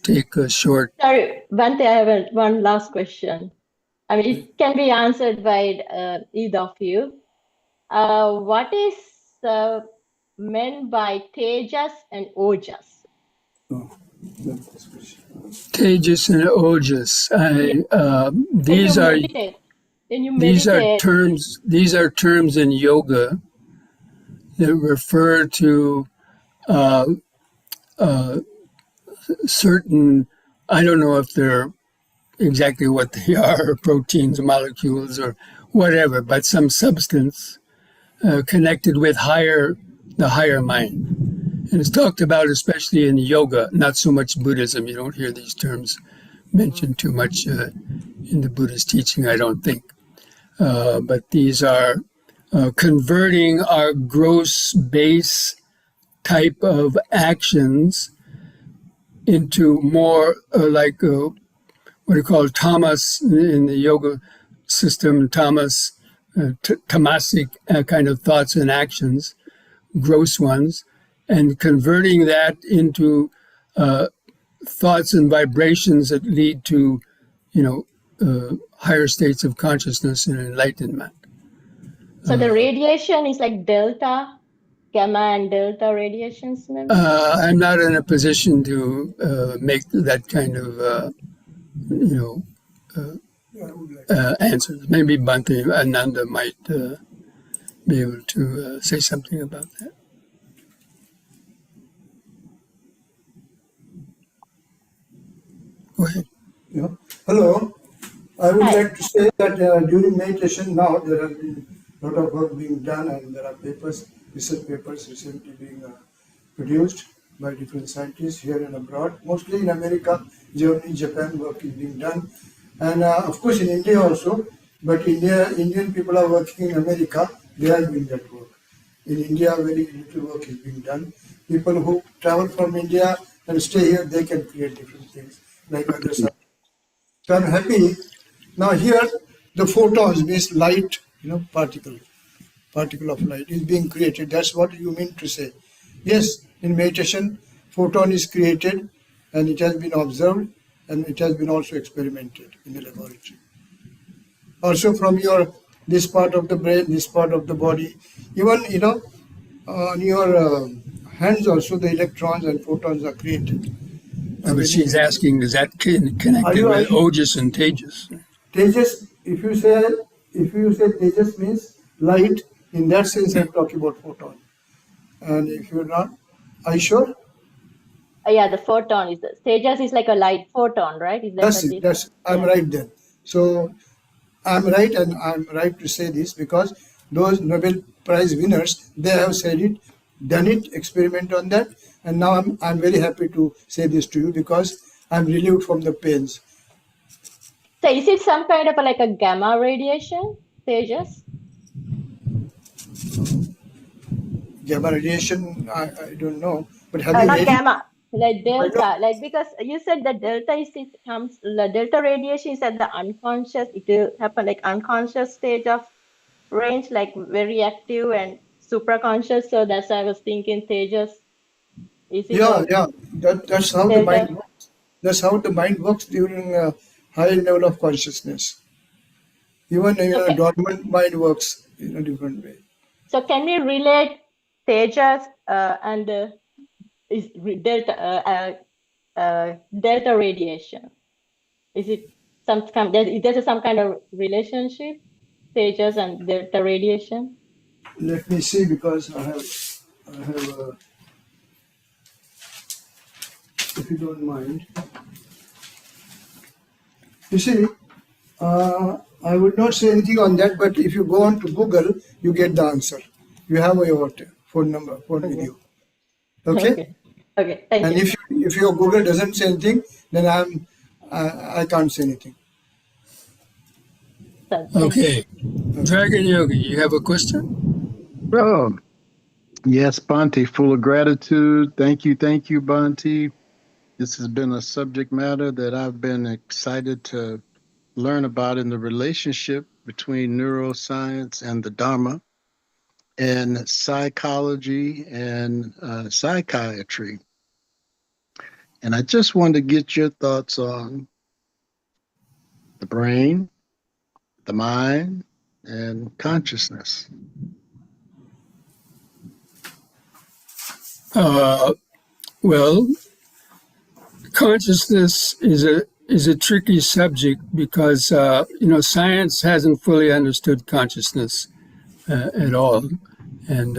take a short. Sorry, Bhante, I have one last question. I mean, it can be answered by either of you. What is meant by Tejas and Ojas? No, that's this question. Tejas and Ojas. These are terms in yoga that refer to certain. I don't know if they're exactly what they are, proteins, molecules, or whatever, but some substance connected with the higher mind. And it's talked about especially in yoga, not so much Buddhism. You don't hear these terms mentioned too much in the Buddhist teaching, I don't think. But these are converting our gross base type of actions into more like what do you call tamas in the yoga system, tamas, tamasic kind of thoughts and actions, gross ones, and converting that into thoughts and vibrations that lead to, higher states of consciousness and enlightenment. So the radiation is like delta, gamma and delta radiations, maybe? I'm not in a position to make that kind of, answers. Maybe Bhante Ananda might be able to say something about that. Go ahead. Yeah. Hello. I would Hi. like to say that during meditation now there have been a lot of work being done, and there are research papers recently being produced by different scientists here and abroad, mostly in America, Germany, Japan. Work is being done, and of course in India also. But Indian people are working in America. They are doing that work. In India, very little work is being done. People who travel from India and stay here, they can create different things like others are. So I'm happy. Now here, the photons means light, particle of light is being created. That's what you mean to say. Yes, in meditation, photon is created, and it has been observed, and it has been also experimented in the laboratory. Also from this part of the brain, this part of the body, even on your hands also the electrons and photons are created. But she's asking, does that connect with Ojas and Tejas? Tejas, if you say Tejas means light, in that sense I'm talking about photon. And if you're not, are you sure? Yeah, the photon is the Tejas is like a light photon, right? Is that That's the it. difference? I'm Yeah. right then. So I'm right, and I'm right to say this because those Nobel Prize winners, they have said it, done it, experiment on that, and now I'm very happy to say this to you because I'm relieved from the pains. So is it some kind of like a gamma radiation, Tejas? Gamma radiation, I don't know, but have you Not read it? gamma, like I know. delta, like because you said that delta is it comes the delta radiation is at the unconscious, it will happen like unconscious stage of range, like very active and supraconscious. So that's why I was thinking Tejas, is it Yeah, a yeah. That's how the mind delta? works. That's how the mind works during a high level of consciousness. Even a Okay. dormant mind works in a different way. So can we relate Tejas and delta delta radiation? Is it there's some kind of relationship, Tejas and delta radiation? Let me see because I have if you don't mind. You see, I would not say anything on that, but if you go on to Google, you get the answer. You have your phone number, phone with Okay. you. Okay? Okay. Okay. Thank And you. if your Google doesn't say anything, then I can't say anything. So, thank you. Okay. Dragon Yogi, you have a question? Oh, yes, Bhante, full of gratitude. Thank you, Bhante. This has been a subject matter that I've been excited to learn about in the relationship between neuroscience and the Dharma and psychology and psychiatry. And I just wanted to get your thoughts on the brain, the mind, and consciousness. Uh, well, consciousness is a tricky subject because science hasn't fully understood consciousness at all, and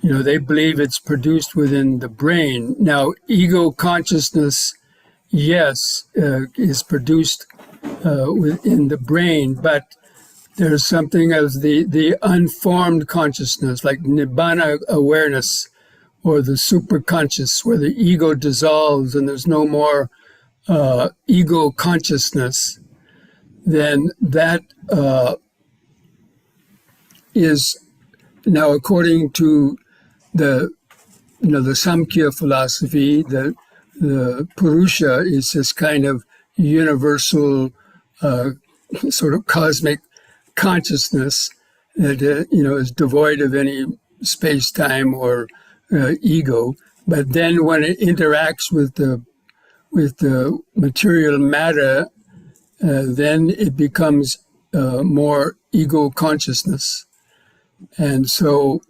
they believe it's produced within the brain. Now, ego consciousness, yes, is produced within the brain, but there's something as the unformed consciousness, like nibbana awareness or the superconscious, where the ego dissolves and there's no more ego consciousness. Then that is now, according to the the Samkhya philosophy, the Purusha is this kind of universal sort of cosmic consciousness that is devoid of any space time or ego. But then when it interacts with the material matter, then it becomes more ego consciousness. And so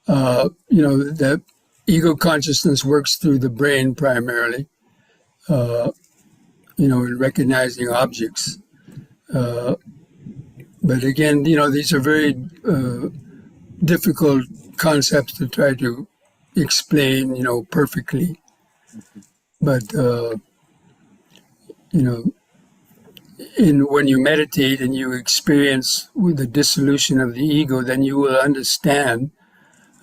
that ego consciousness works through the brain primarily, in recognizing objects. But again, these are very difficult concepts to try to explain, perfectly. But you know, when you meditate and you experience the dissolution of the ego, then you will understand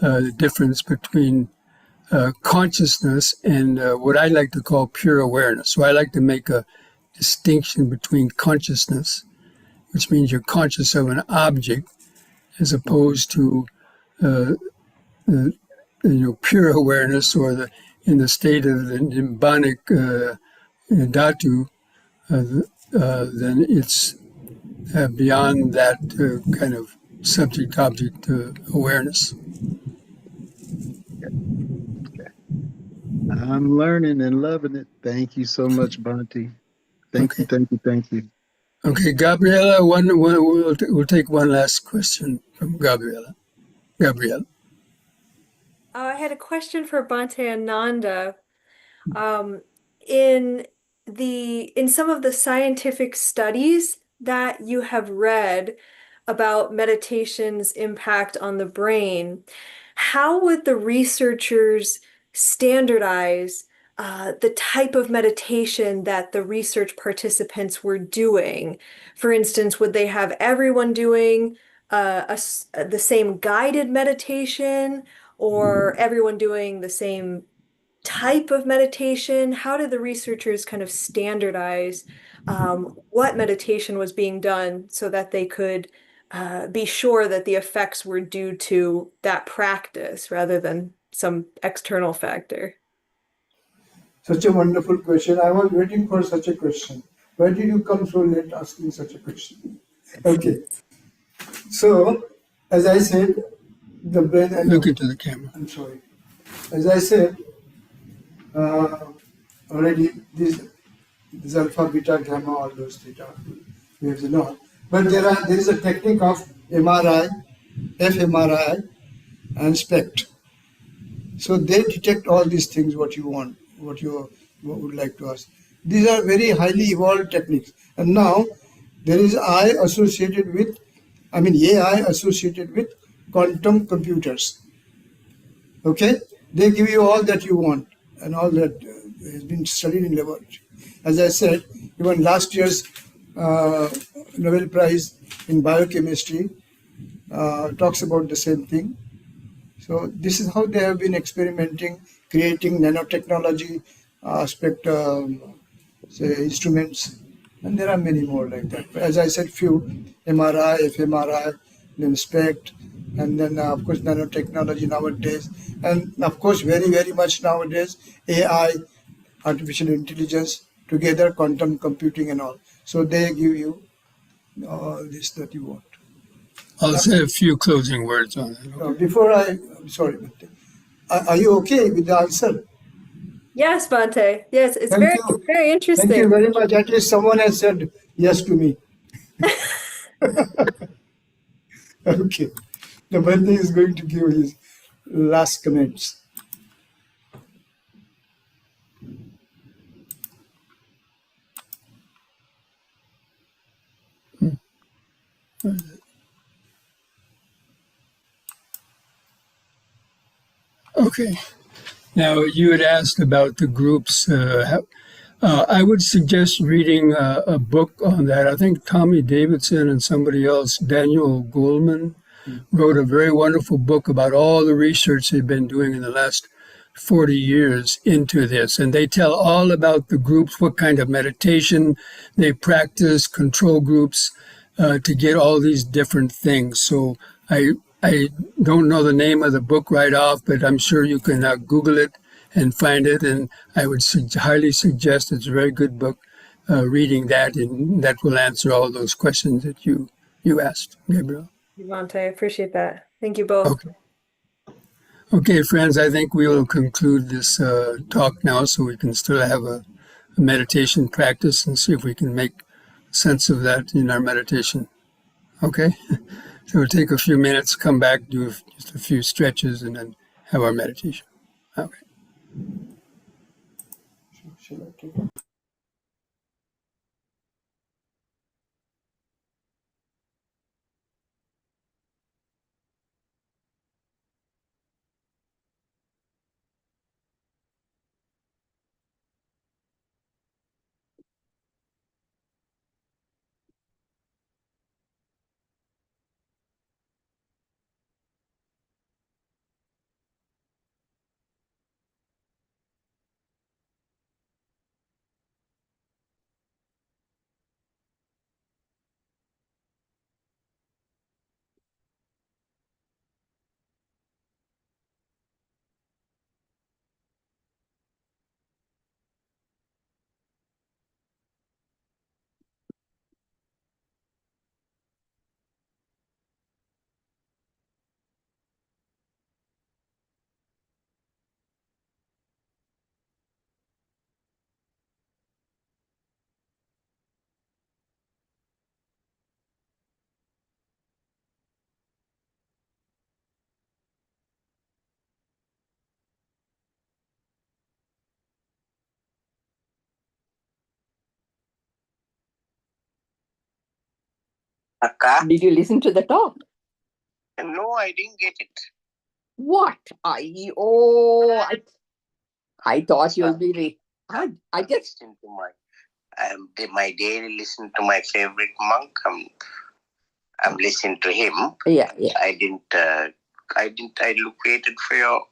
the difference between consciousness and what I like to call pure awareness. So I like to make a distinction between consciousness, which means you're conscious of an object, as opposed to the pure awareness, or in the state of the nibbanic dhatu. Then it's beyond that kind of subject-object awareness. I'm learning and loving it. Thank you so much, Bhante. Okay. Thank you. Okay, Gabriela, we'll take one last question from Gabriela. Gabriela. I had a question for Bhante Ananda. In some of the scientific studies that you have read about meditation's impact on the brain, how would the researchers standardize the type of meditation that the research participants were doing. For instance, would they have everyone doing the same guided meditation, or everyone doing the same type of meditation? How did the researchers kind of standardize what meditation was being done so that they could be sure that the effects were due to that practice rather than some external factor? Such a wonderful question. I was waiting for such a question. Why did you come so late asking such a question? Okay. So, as I said, the brain. Look into the camera. I'm sorry. As I said, already this alpha, beta, gamma, all those theta waves and all. But there is a technique of MRI, fMRI, and SPECT. So they detect all these things what you want, what you would like to ask. These are very highly evolved techniques. And now there is AI associated with quantum computers. Okay? They give you all that you want and all that has been studied in laboratory. As I said, even last year's Nobel Prize in biochemistry talks about the same thing. So this is how they have been experimenting, creating nanotechnology aspect, say instruments, and there are many more like that. But as I said, few MRI, fMRI, then SPECT, and then of course nanotechnology nowadays, and of course very very much nowadays AI, artificial intelligence, together quantum computing and all. So they give you all this that you want. I'll say a few closing words on it. Okay? Before I'm sorry, but are you okay with the answer? Yes, Bhante. Yes, it's Thank very, you. very interesting. Thank you very much. At least someone has said yes to me. Okay. The Bhante is going to give his last comments. Okay. Now, you had asked about the groups. I would suggest reading a book on that. I think Tommy Davidson and somebody else, Daniel Goleman, wrote a very wonderful book about all the research they've been doing in the last 40 years into this. And they tell all about the groups, what kind of meditation they practice, control groups, to get all these different things. So I don't know the name of the book right off, but I'm sure you can Google it and find it. And I would highly suggest it's a very good book, reading that, and that will answer all those questions that you asked, Gabriel. Bhante, I appreciate that. Thank you both. Okay. Okay, friends, I think we will conclude this talk now so we can still have a meditation practice and see if we can make sense of that in our meditation. Okay? So we'll take a few minutes, come back, do just a few stretches, and then have our meditation. Okay. Shall I take it? Akka? Did you listen to the talk? No, I didn't get it. What? I I thought So you'll be. I I'm just. listening to my daily listen to my favorite monk. I'm listening to him. Yeah. I waited for your.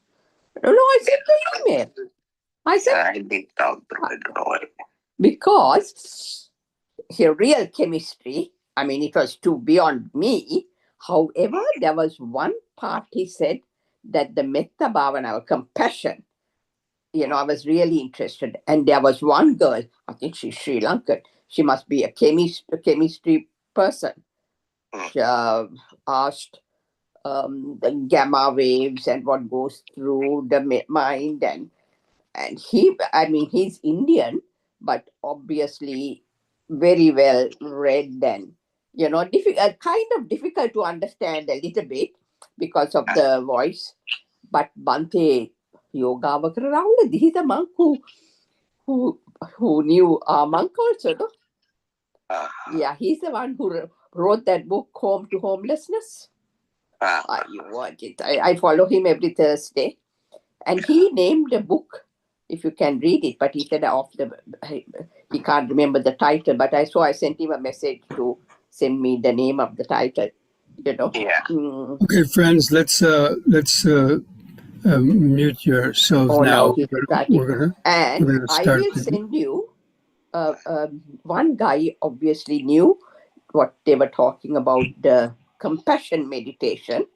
No, I sent the email. I said I didn't talk through. I don't know why. because here real chemistry. I mean, it was too beyond me. However, there was one part he said that the metta bhavana or compassion. I was really interested. And there was one girl, I think she's Sri Lankan. She must be a chemistry person. She asked the gamma waves and what goes through the mind. And he's Indian, but obviously very well read and, kind of difficult to understand a little bit because of the voice. But Bhante Yogavakara Rahula, he's a monk who knew our monk also, no? Yeah, he's the one who wrote that book, Home to Homelessness. You watch it. I follow him every Thursday. And he named a book, if you can read it, but he said he can't remember the title, but I sent him a message to send me the name of the title, Yeah. Okay, friends, let's mute yourselves Oh, now. now he's starting. We're gonna And I start. will send you one guy obviously knew what they were talking about, the compassion meditation,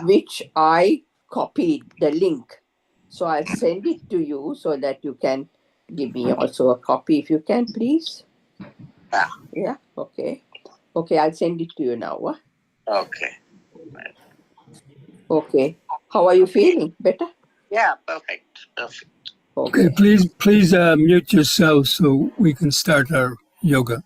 which I copied the link. So I'll send it to you so that you can give me also a copy if you can, please. Yeah, okay. Okay, I'll send it to you now. Okay. Okay. How are you feeling? Better? Yeah, perfect. Okay, please mute yourself so we can start our yoga.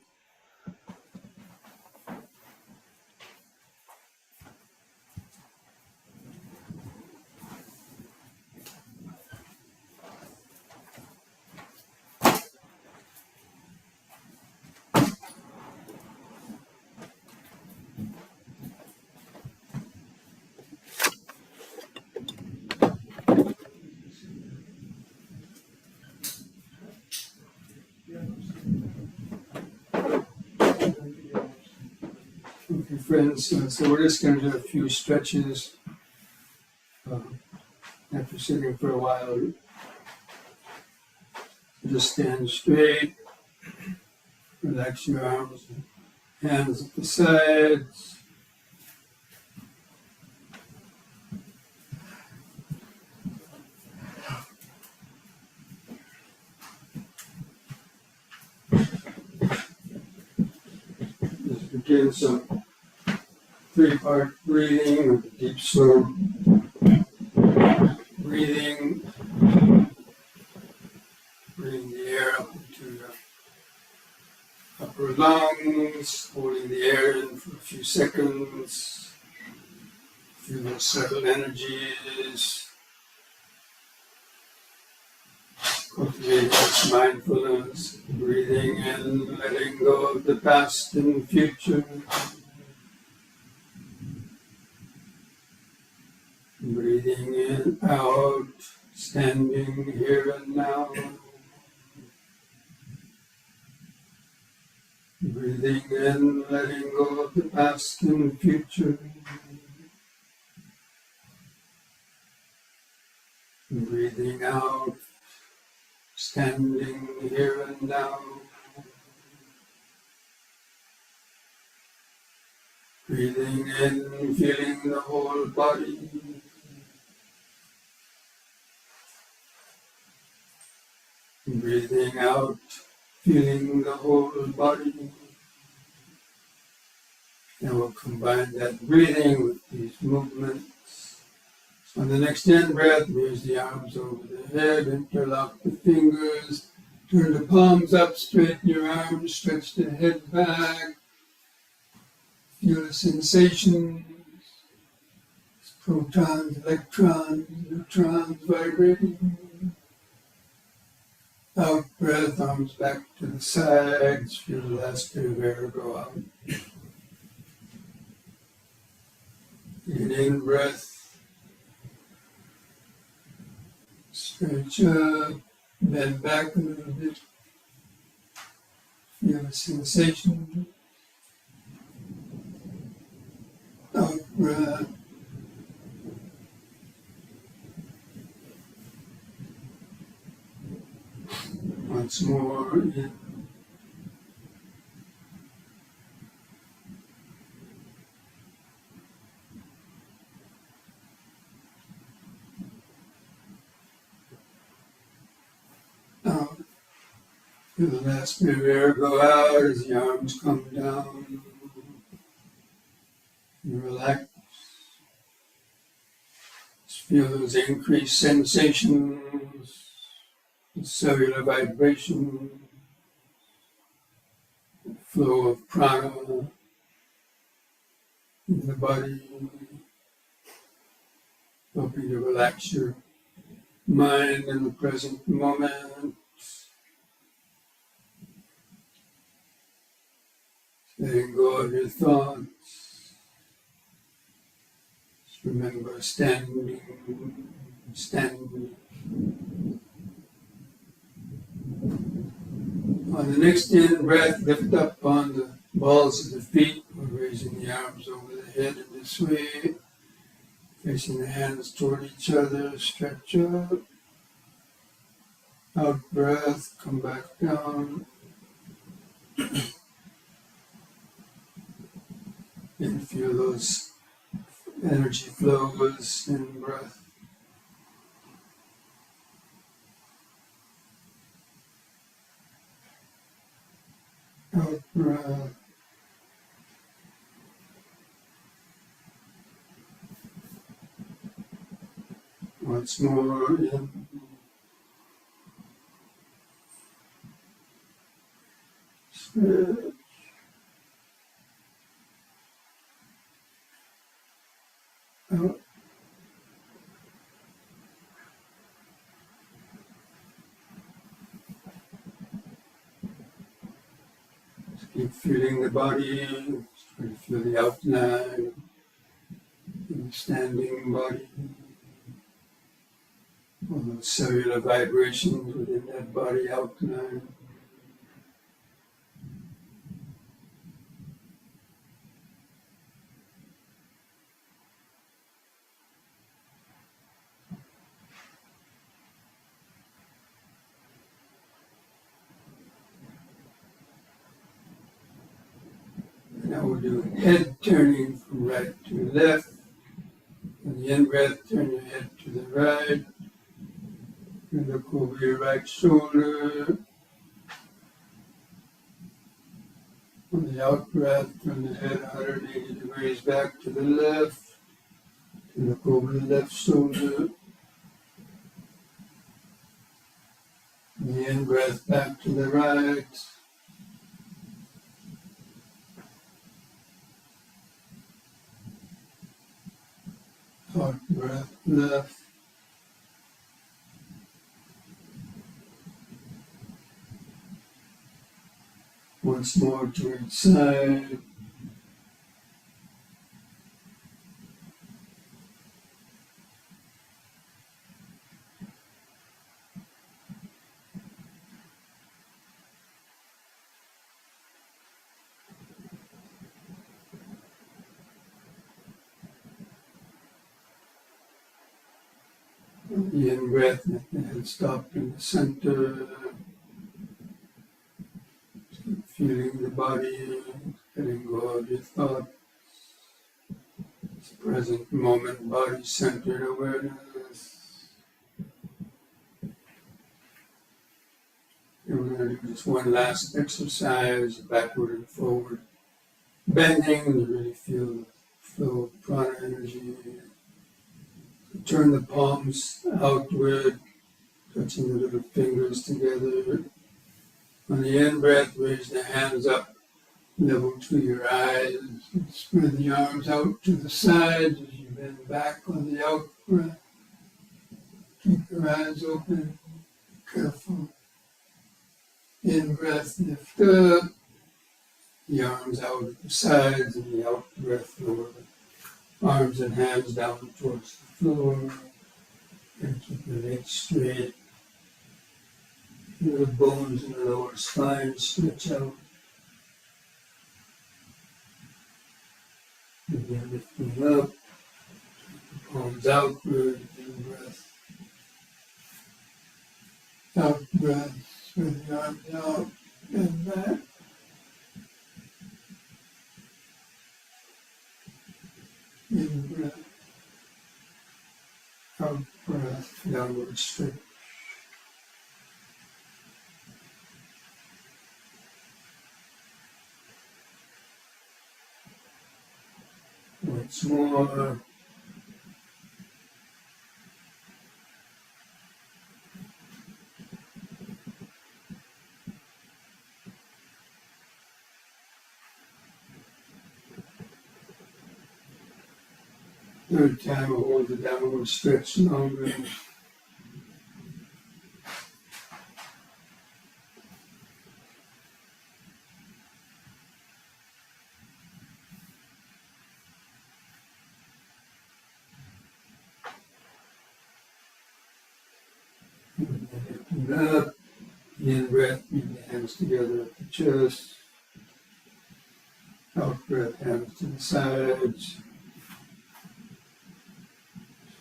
Okay, friends, so we're just going to do a few stretches after sitting for a while. Just stand straight, relax your arms and hands at the sides. Just begin some 3-part breathing with a deep, slow breathing. Bring the air up into your upper lungs, holding the air in for a few seconds. Feel the subtle energies. Cultivating this mindfulness, breathing in, letting go of the past and future. Breathing in, out, standing here and now. Breathing in, letting go of the past and future. Breathing out, standing here and now. Breathing in, feeling the whole body. Breathing out, feeling the whole body. And we'll combine that breathing with these movements. So on the next in-breath, raise the arms over the head, interlock the fingers, turn the palms up, straighten your arms, stretch the head back. Feel the sensations, protons, electrons, neutrons vibrating. Out breath, arms back to the sides, feel the last bit of air go out. In breath, Stretch up, bend back a little bit. Feel the sensation. Out breath. Once more. In. Out. Feel the last bit of air go out as the arms come down. You relax. Just feel those increased sensations, the cellular vibration, the flow of prana in the body, helping to relax your mind in the present moment. Letting go of your thoughts. Just remember standing. On the next in breath, lift up on the balls of the feet. We're raising the arms over the head in this way. Facing the hands toward each other. Stretch up. Out breath. Come back down. And feel those energy flows in breath. Out breath. Once more in. Stretch. Out. Just keep feeling the body. Try to feel the outline of the standing body. All those cellular vibrations within that body outline. Now we're doing head turning from right to left. On the in-breath, turn your head to the right. You look over your right shoulder. On the out-breath, turn the head 180 degrees back to the left. You look over the left shoulder. On the in-breath, back to the right. Out breath left. Once more to each side. The in-breath, let the head stop in the center. Keep feeling the body, letting go of your thoughts. It's present moment, body-centered awareness. And we're going to do just one last exercise, backward and forward. Bending, and you really feel the flow of prana energy. Turn the palms outward, touching the little fingers together. On the in-breath, raise the hands up, level to your eyes. Spread the arms out to the sides as you bend back on the out-breath. Keep your eyes open, careful. In-breath, lift up. The arms out at the sides, and the out-breath, lower the arms and hands down towards the floor. And keep the legs straight. The bones in the lower spine stretch out. Again, lifting up, palms outward, in breath. Out breath, spread the arms out, and back. In breath. Out breath, downward stretch. Once more. Third time, I'll hold the downward stretch longer. Lifting up, in breath, bring the hands together at the chest. Out breath, hands to the sides.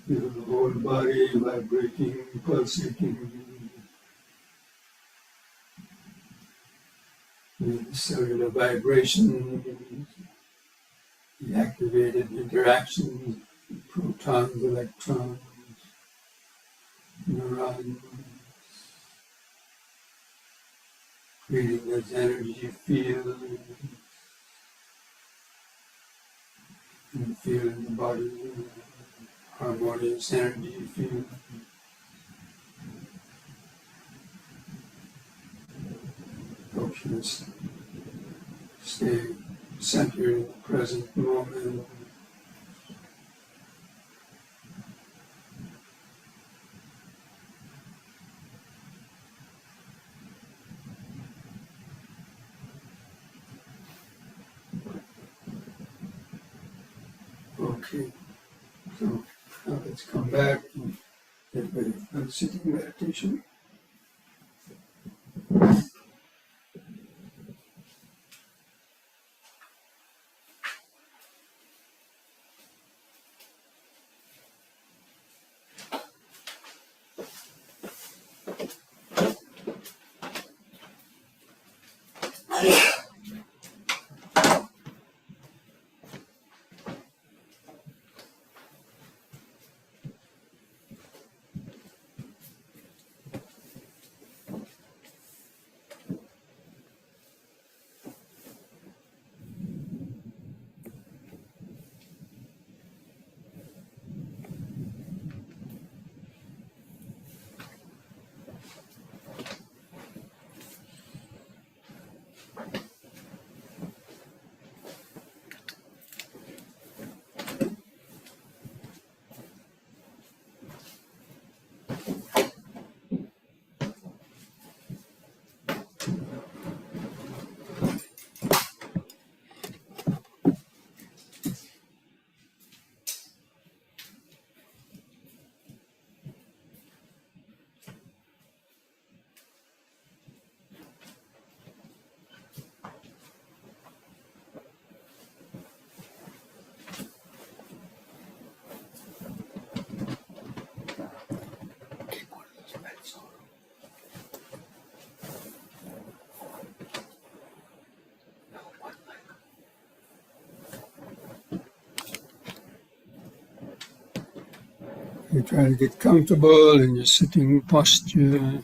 Feel the whole body vibrating, pulsating. The cellular vibration, the activated interactions, protons, electrons, neurons, creating this energy field, and feeling the body, harmonious energy field. Focus, stay centered in the present moment. Okay, so now let's come back and get ready for the sitting meditation. You try to get comfortable in your sitting posture.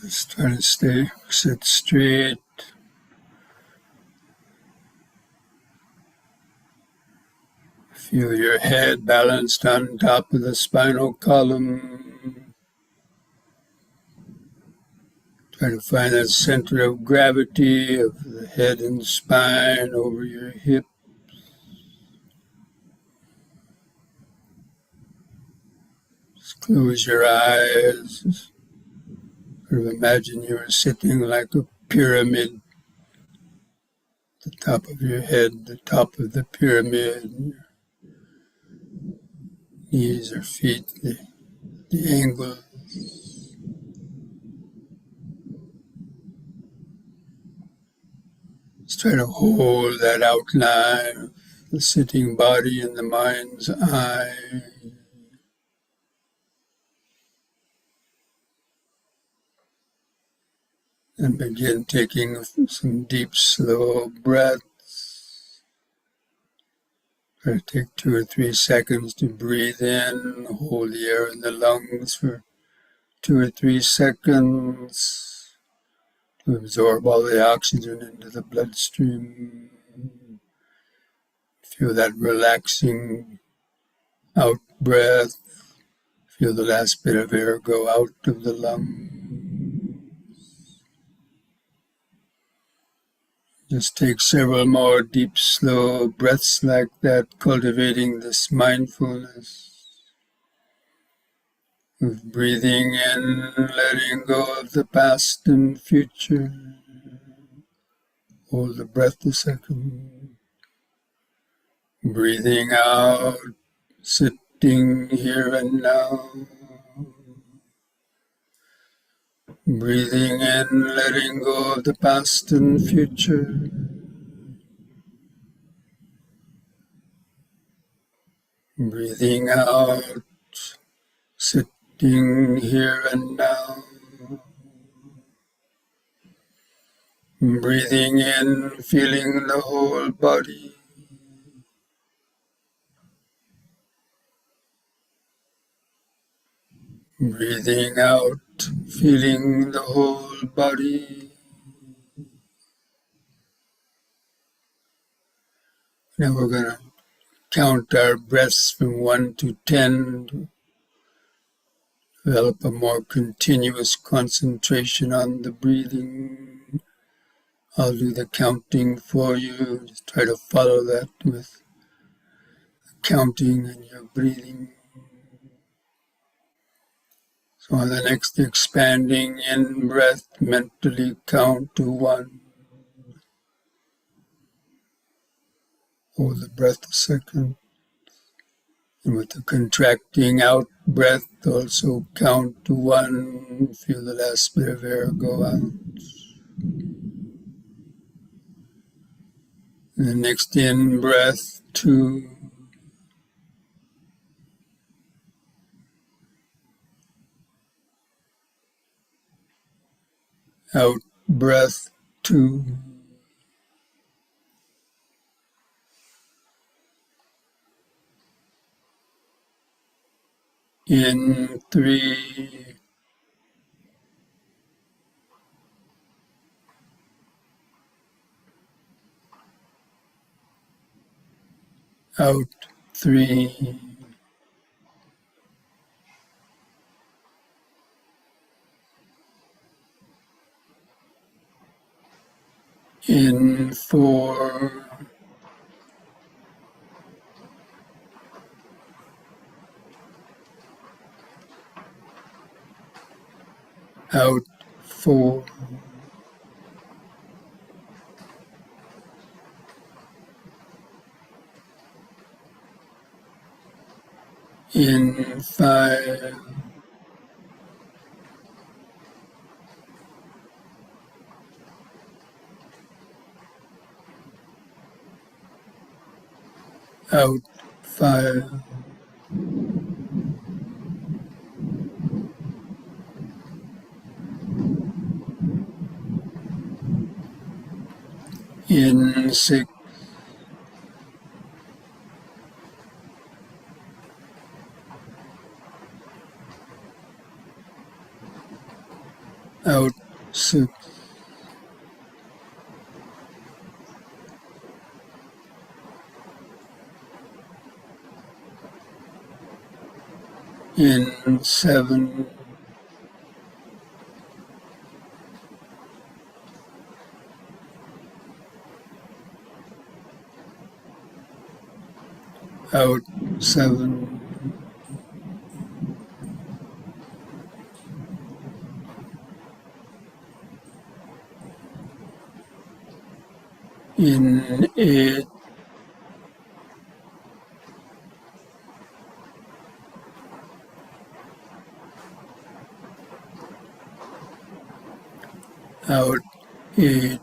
Just try to sit straight. Feel your head balanced on top of the spinal column. Try to find that center of gravity of the head and spine over your hip. Close your eyes. Sort of imagine you're sitting like a pyramid. The top of your head, the top of the pyramid, knees or feet, the angle. Just try to hold that outline of the sitting body in the mind's eye. And begin taking some deep, slow breaths. Try to take 2 or 3 seconds to breathe in, hold the air in the lungs for 2 or 3 seconds to absorb all the oxygen into the bloodstream. Feel that relaxing out breath. Feel the last bit of air go out of the lung. Just take several more deep, slow breaths like that, cultivating this mindfulness of breathing in, letting go of the past and future. Hold the breath a second. Breathing out, sitting here and now. Breathing in, letting go of the past and future. Breathing out, sitting here and now. Breathing in, feeling the whole body. Breathing out, feeling the whole body. Now we're going to count our breaths from 1 to 10 to develop a more continuous concentration on the breathing. I'll do the counting for you. Just try to follow that with counting and your breathing. So on the next expanding in breath, mentally count to 1. Hold the breath a second. And with the contracting out breath, also count to 1. Feel the last bit of air go out. And the next in breath, 2. Out breath, 2. In 3. Out 3. In 4. Out 4. In 5. Out 5. In 6. Out 6. In 7. Out 7. In, 8, out, 8,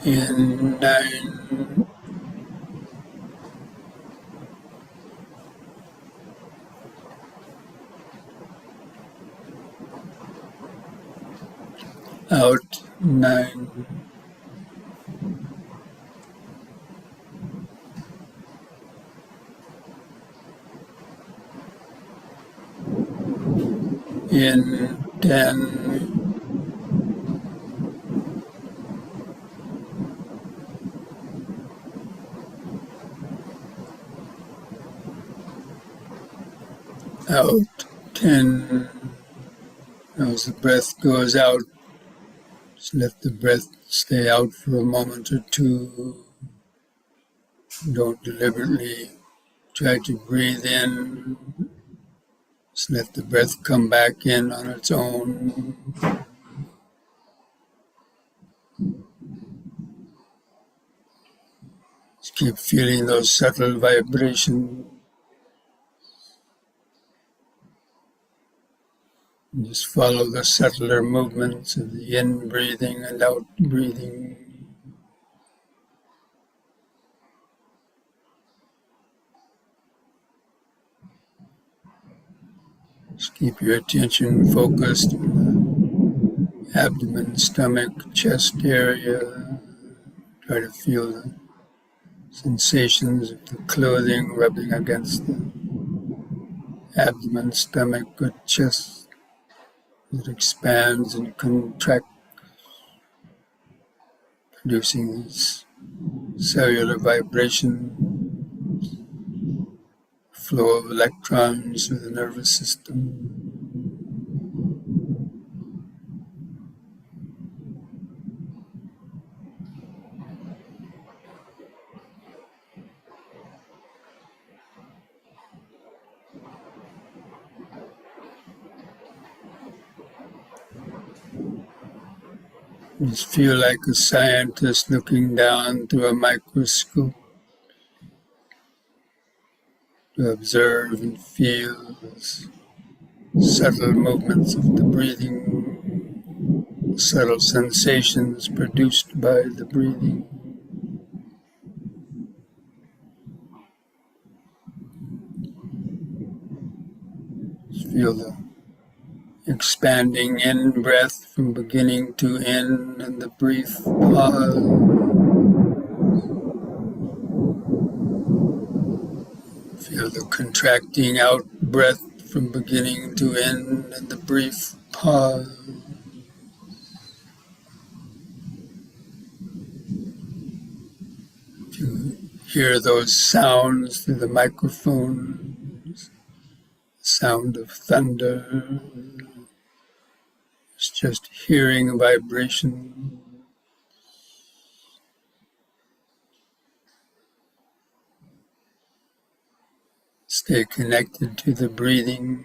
in, 9, out, 9, in, 10, out, 10. As the breath goes out, just let the breath stay out for a moment or two. Don't deliberately try to breathe in. Just let the breath come back in on its own. Just keep feeling those subtle vibrations. And just follow the subtler movements of the in breathing and out breathing. Just keep your attention focused on the abdomen, stomach, chest area. Try to feel the sensations of the clothing rubbing against the abdomen, stomach, or chest. It expands and contracts, producing this cellular vibration, flow of electrons through the nervous system. Just feel like a scientist looking down through a microscope to observe and feel those subtle movements of the breathing, subtle sensations produced by the breathing. Just feel the expanding in breath from beginning to end and the brief pause. Feel the contracting out breath from beginning to end and the brief pause. If you hear those sounds through the microphone, sound of thunder, it's just hearing a vibration. Stay connected to the breathing.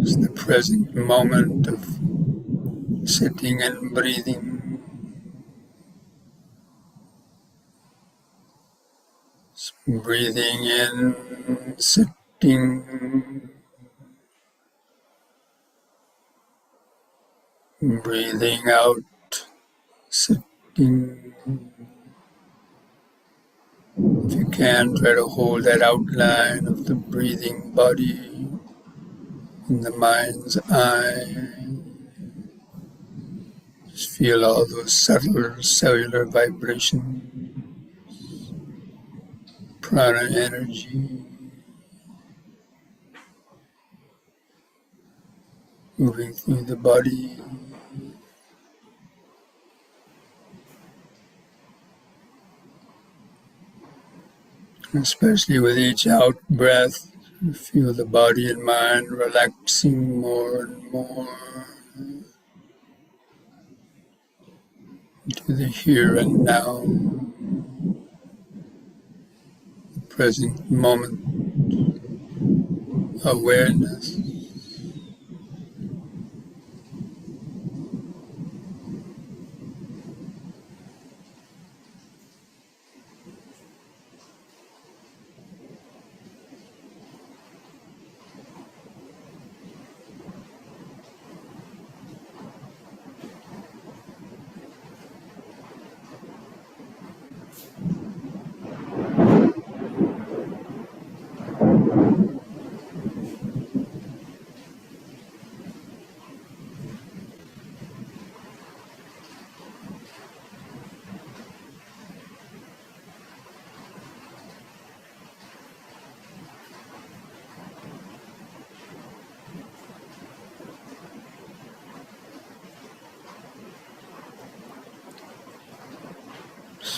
It's the present moment of sitting and breathing. Breathing in, sitting. Breathing out, sitting. If you can, try to hold that outline of the breathing body in the mind's eye. Just feel all those subtler cellular vibrations, prana energy, moving through the body. Especially with each out breath, you feel the body and mind relaxing more and more to the here and now, present moment awareness.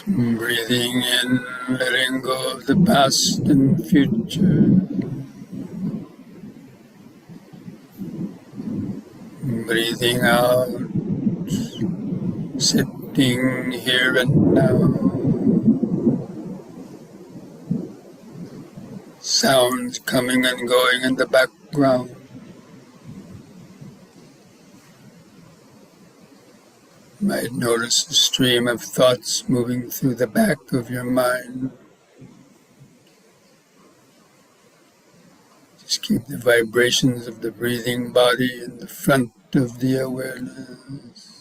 Breathing in, letting go of the past and future. Breathing out, sitting here and now. Sounds coming and going in the background. Might notice a stream of thoughts moving through the back of your mind. Just keep the vibrations of the breathing body in the front of the awareness.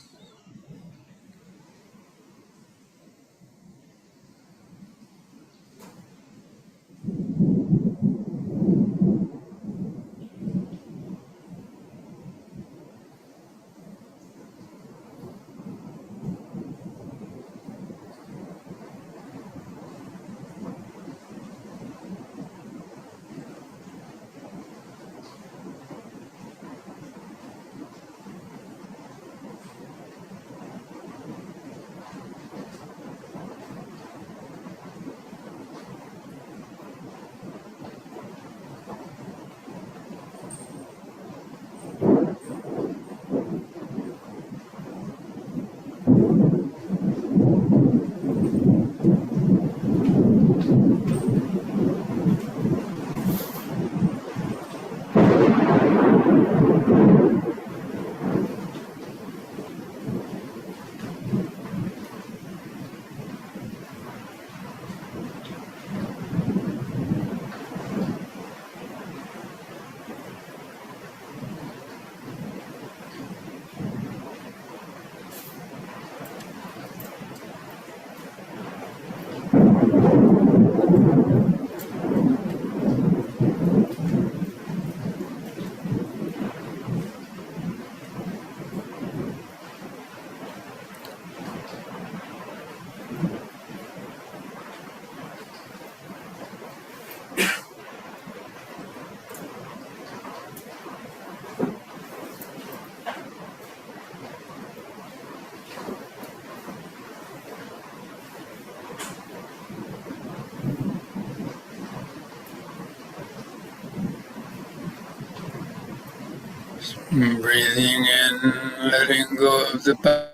Breathing in, letting go of the past.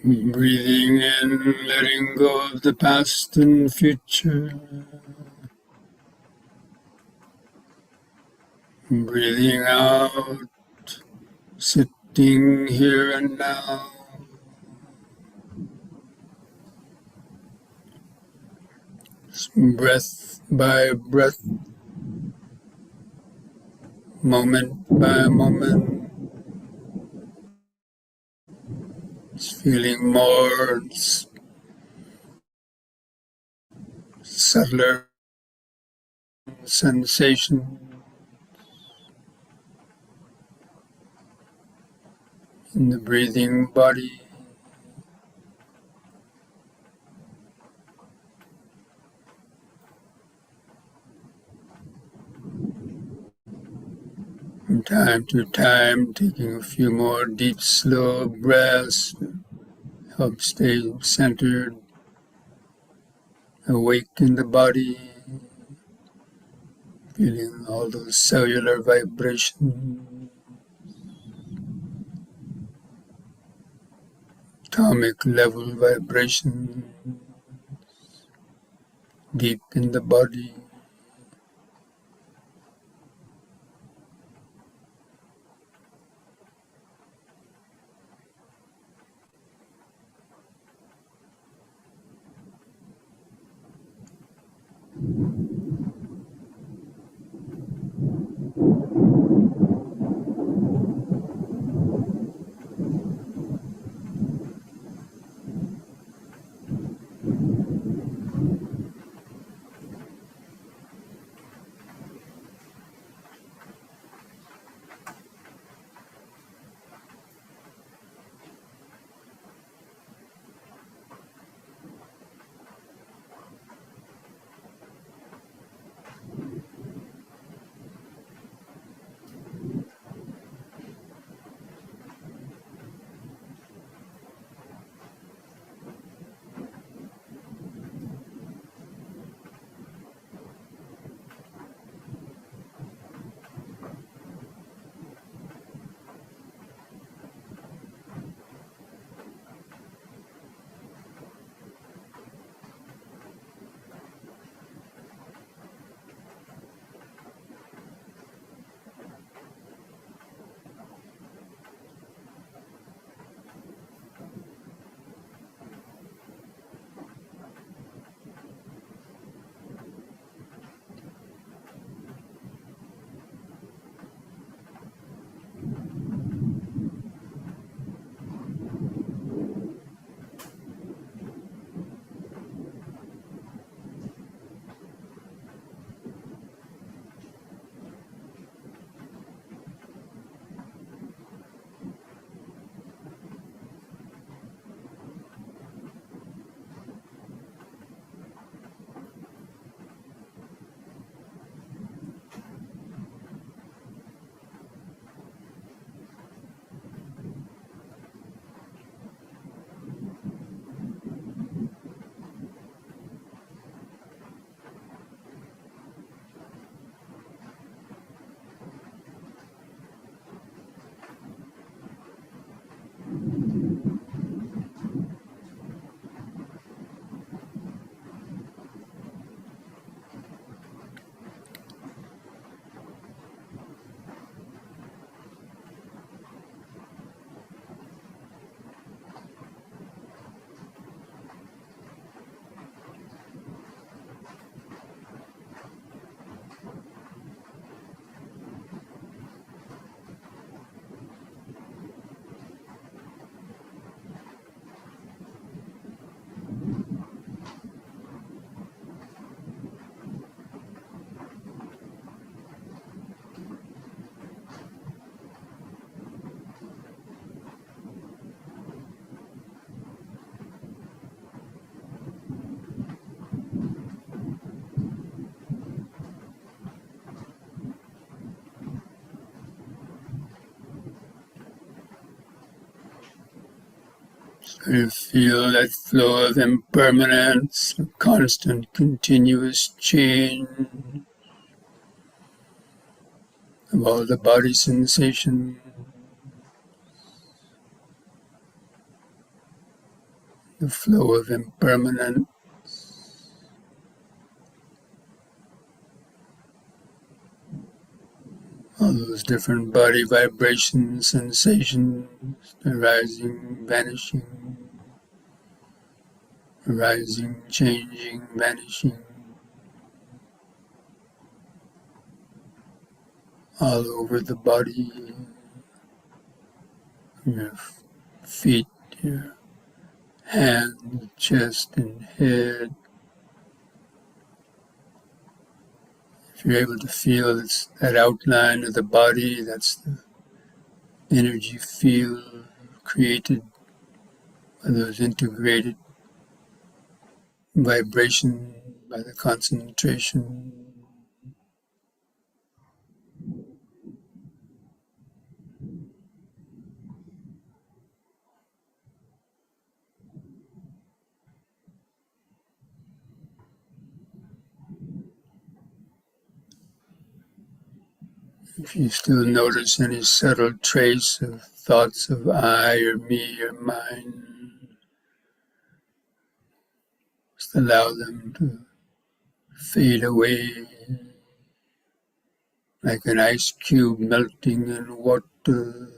Breathing in, letting go of the past and future. Breathing out, sitting here and now. Breath by breath, moment by moment. Feeling more subtler sensation in the breathing body. From time to time, taking a few more deep, slow breaths to help stay centered, awake in the body, feeling all those cellular vibrations, atomic level vibration, deep in the body. You feel that flow of impermanence, constant, continuous change of all the body sensation. the flow of impermanent, all those different body vibrations, sensations, arising, vanishing, arising, changing, vanishing, all over the body, your feet, your hands, chest, and head. If you're able to feel that outline of the body, that's the energy field created by those integrated vibration, by the concentration. If you still notice any subtle trace of thoughts of I or me or mine, just allow them to fade away like an ice cube melting in water.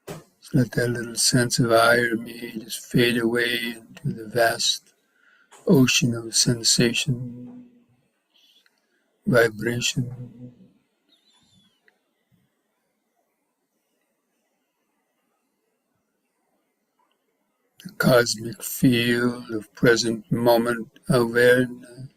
Just let that little sense of I or me just fade away into the vast ocean of sensation, vibration. The cosmic field of present moment awareness.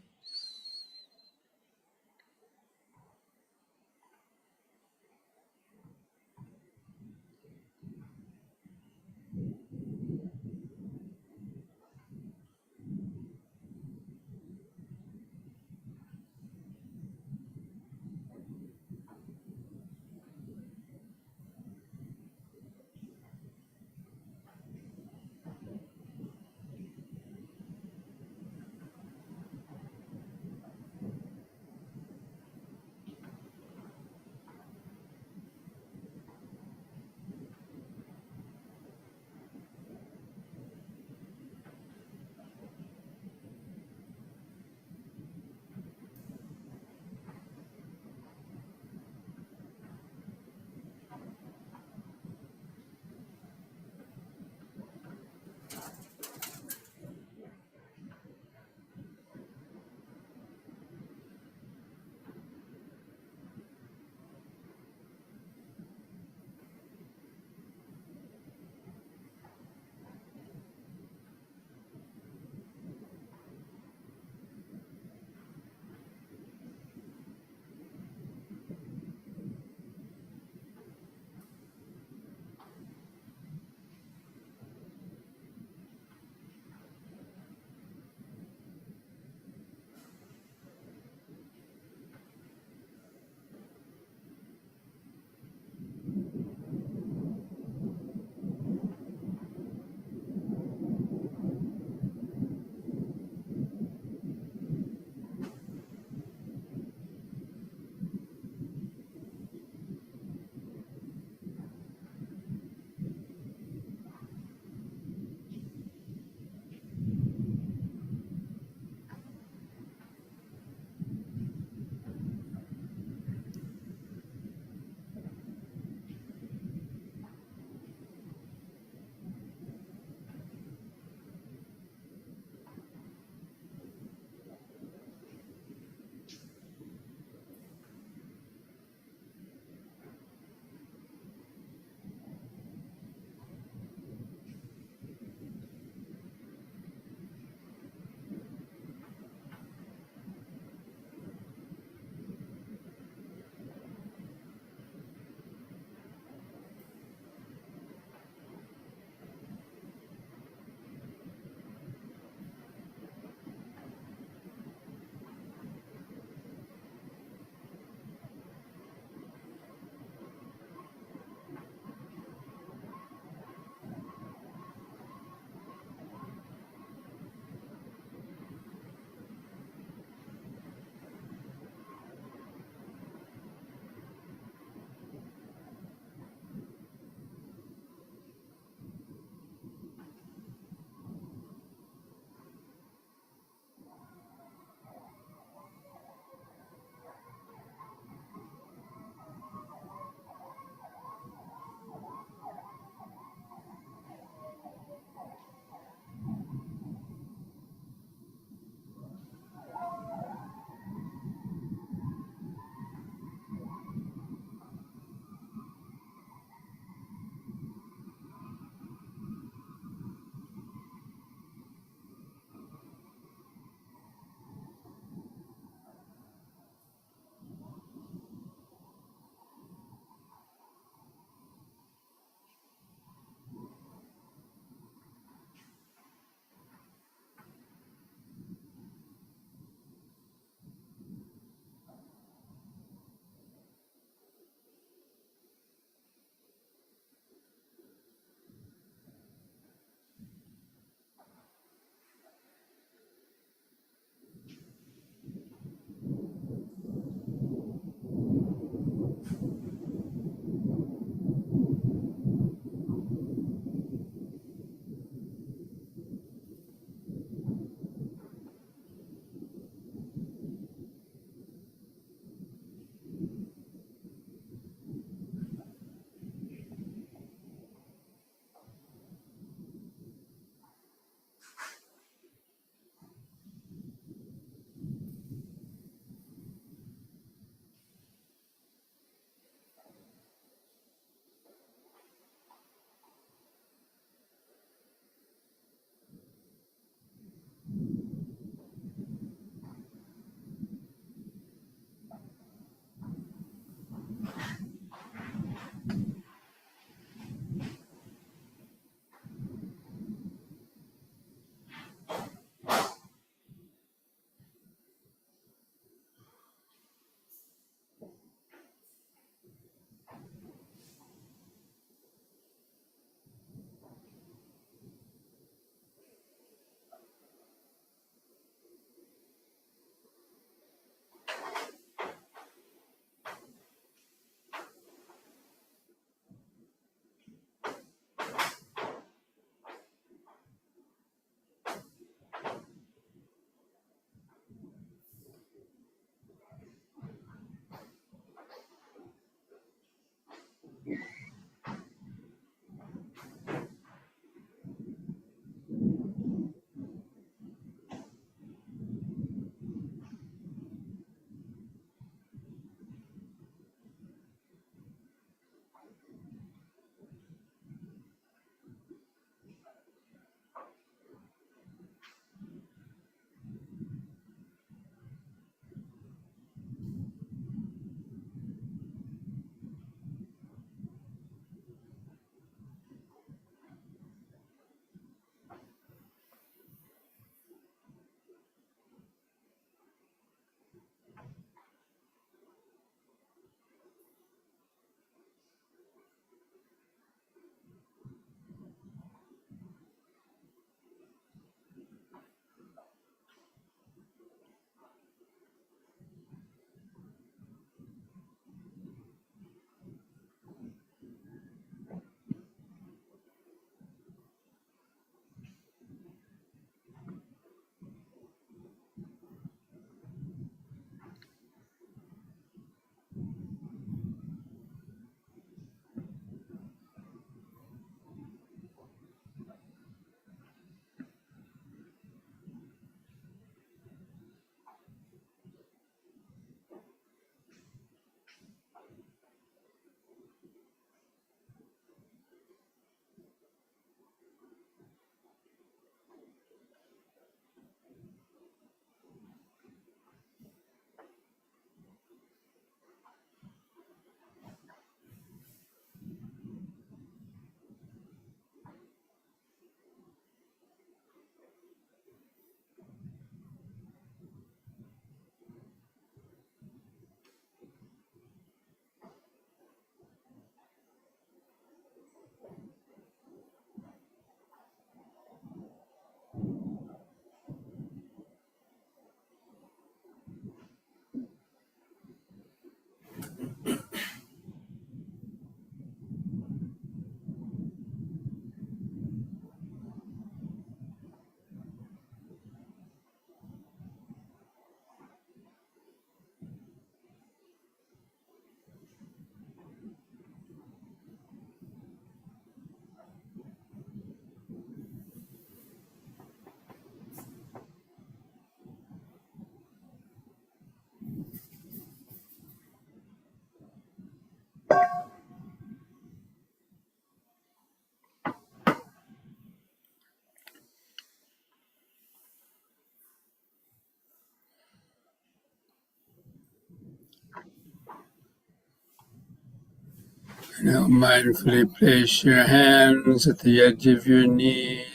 Now mindfully place your hands at the edge of your knees,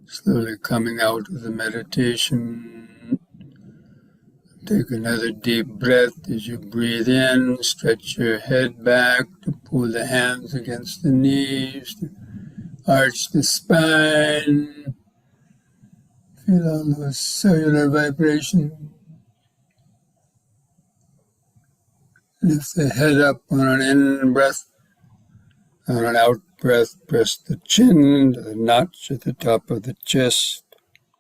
slowly coming out of the meditation. Take another deep breath as you breathe in. Stretch your head back to pull the hands against the knees, to arch the spine. Feel all those cellular vibrations. Lift the head up on an in-breath. On an out-breath, press the chin to the notch at the top of the chest.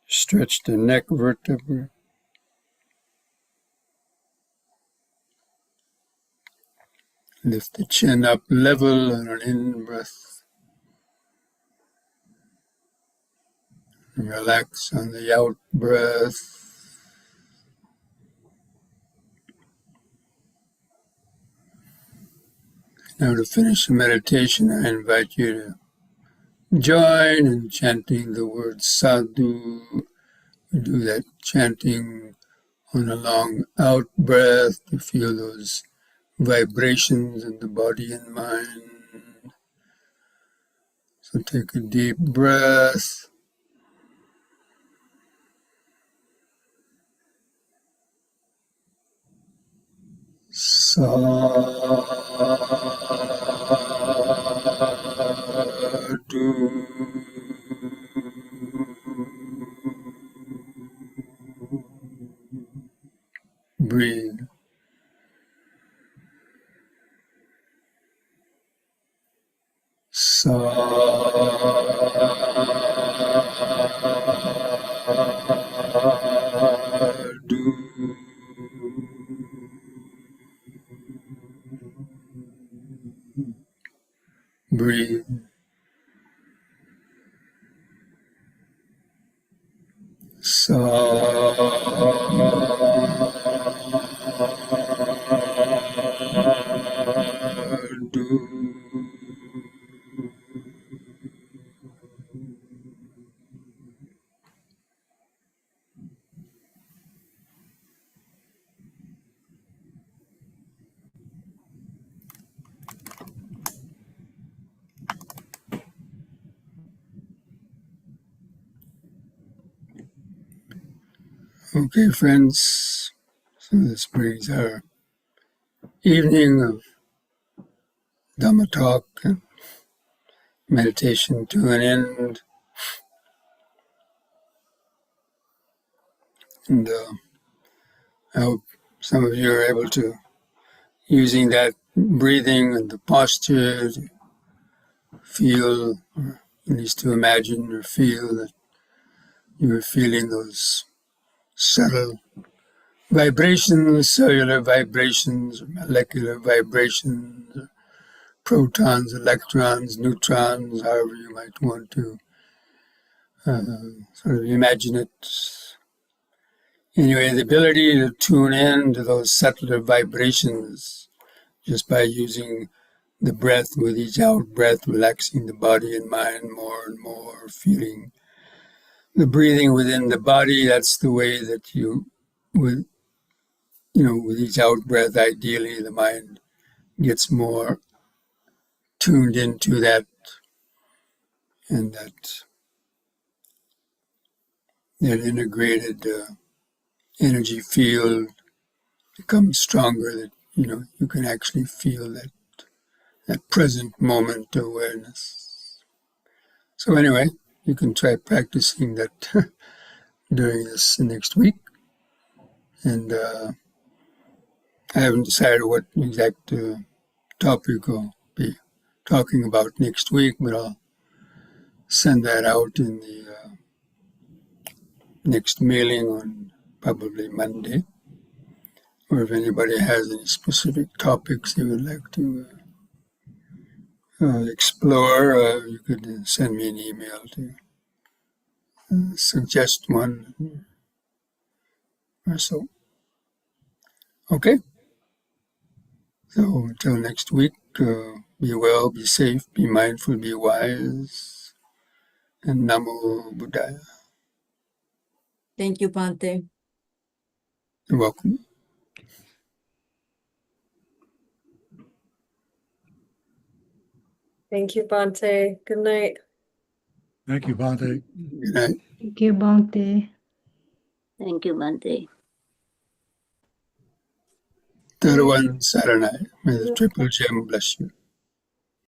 Stretch the neck vertebra. Lift the chin up level on an in-breath. Relax on the out-breath. Now to finish the meditation, I invite you to join in chanting the word sadhu. We do that chanting on a long out-breath to feel those vibrations in the body and mind. So take a deep breath. Sadhu. Breathe. Sadhu. Breathe. Sadhu. Okay, friends, so this brings our evening of Dhamma talk and meditation to an end. And I hope some of you are able to, using that breathing and the posture, to feel, or at least to imagine or feel that you're feeling those subtle vibrations, cellular vibrations, molecular vibrations, protons, electrons, neutrons, however you might want to sort of imagine it. Anyway, the ability to tune in to those subtler vibrations just by using the breath with each out breath, relaxing the body and mind more and more, feeling the breathing within the body. That's the way that with each out breath, ideally the mind gets more tuned into that, and that integrated energy field becomes stronger, that you can actually feel that present moment awareness. So anyway, you can try practicing that during this next week. And I haven't decided what exact topic I'll be talking about next week, but I'll send that out in the next mailing on probably Monday. Or if anybody has any specific topics they would like to explore, you could send me an email to suggest one or so. Okay? So until next week, be well, be safe, be mindful, be wise, and Namo Buddhaya. Thank you, Bhante. You're welcome. Thank you, Bhante. Good night. Thank you, Bhante. Good night. Thank you, Bhante. Thank you, Bhante. Third one, Saranai. May the Triple Gem bless you.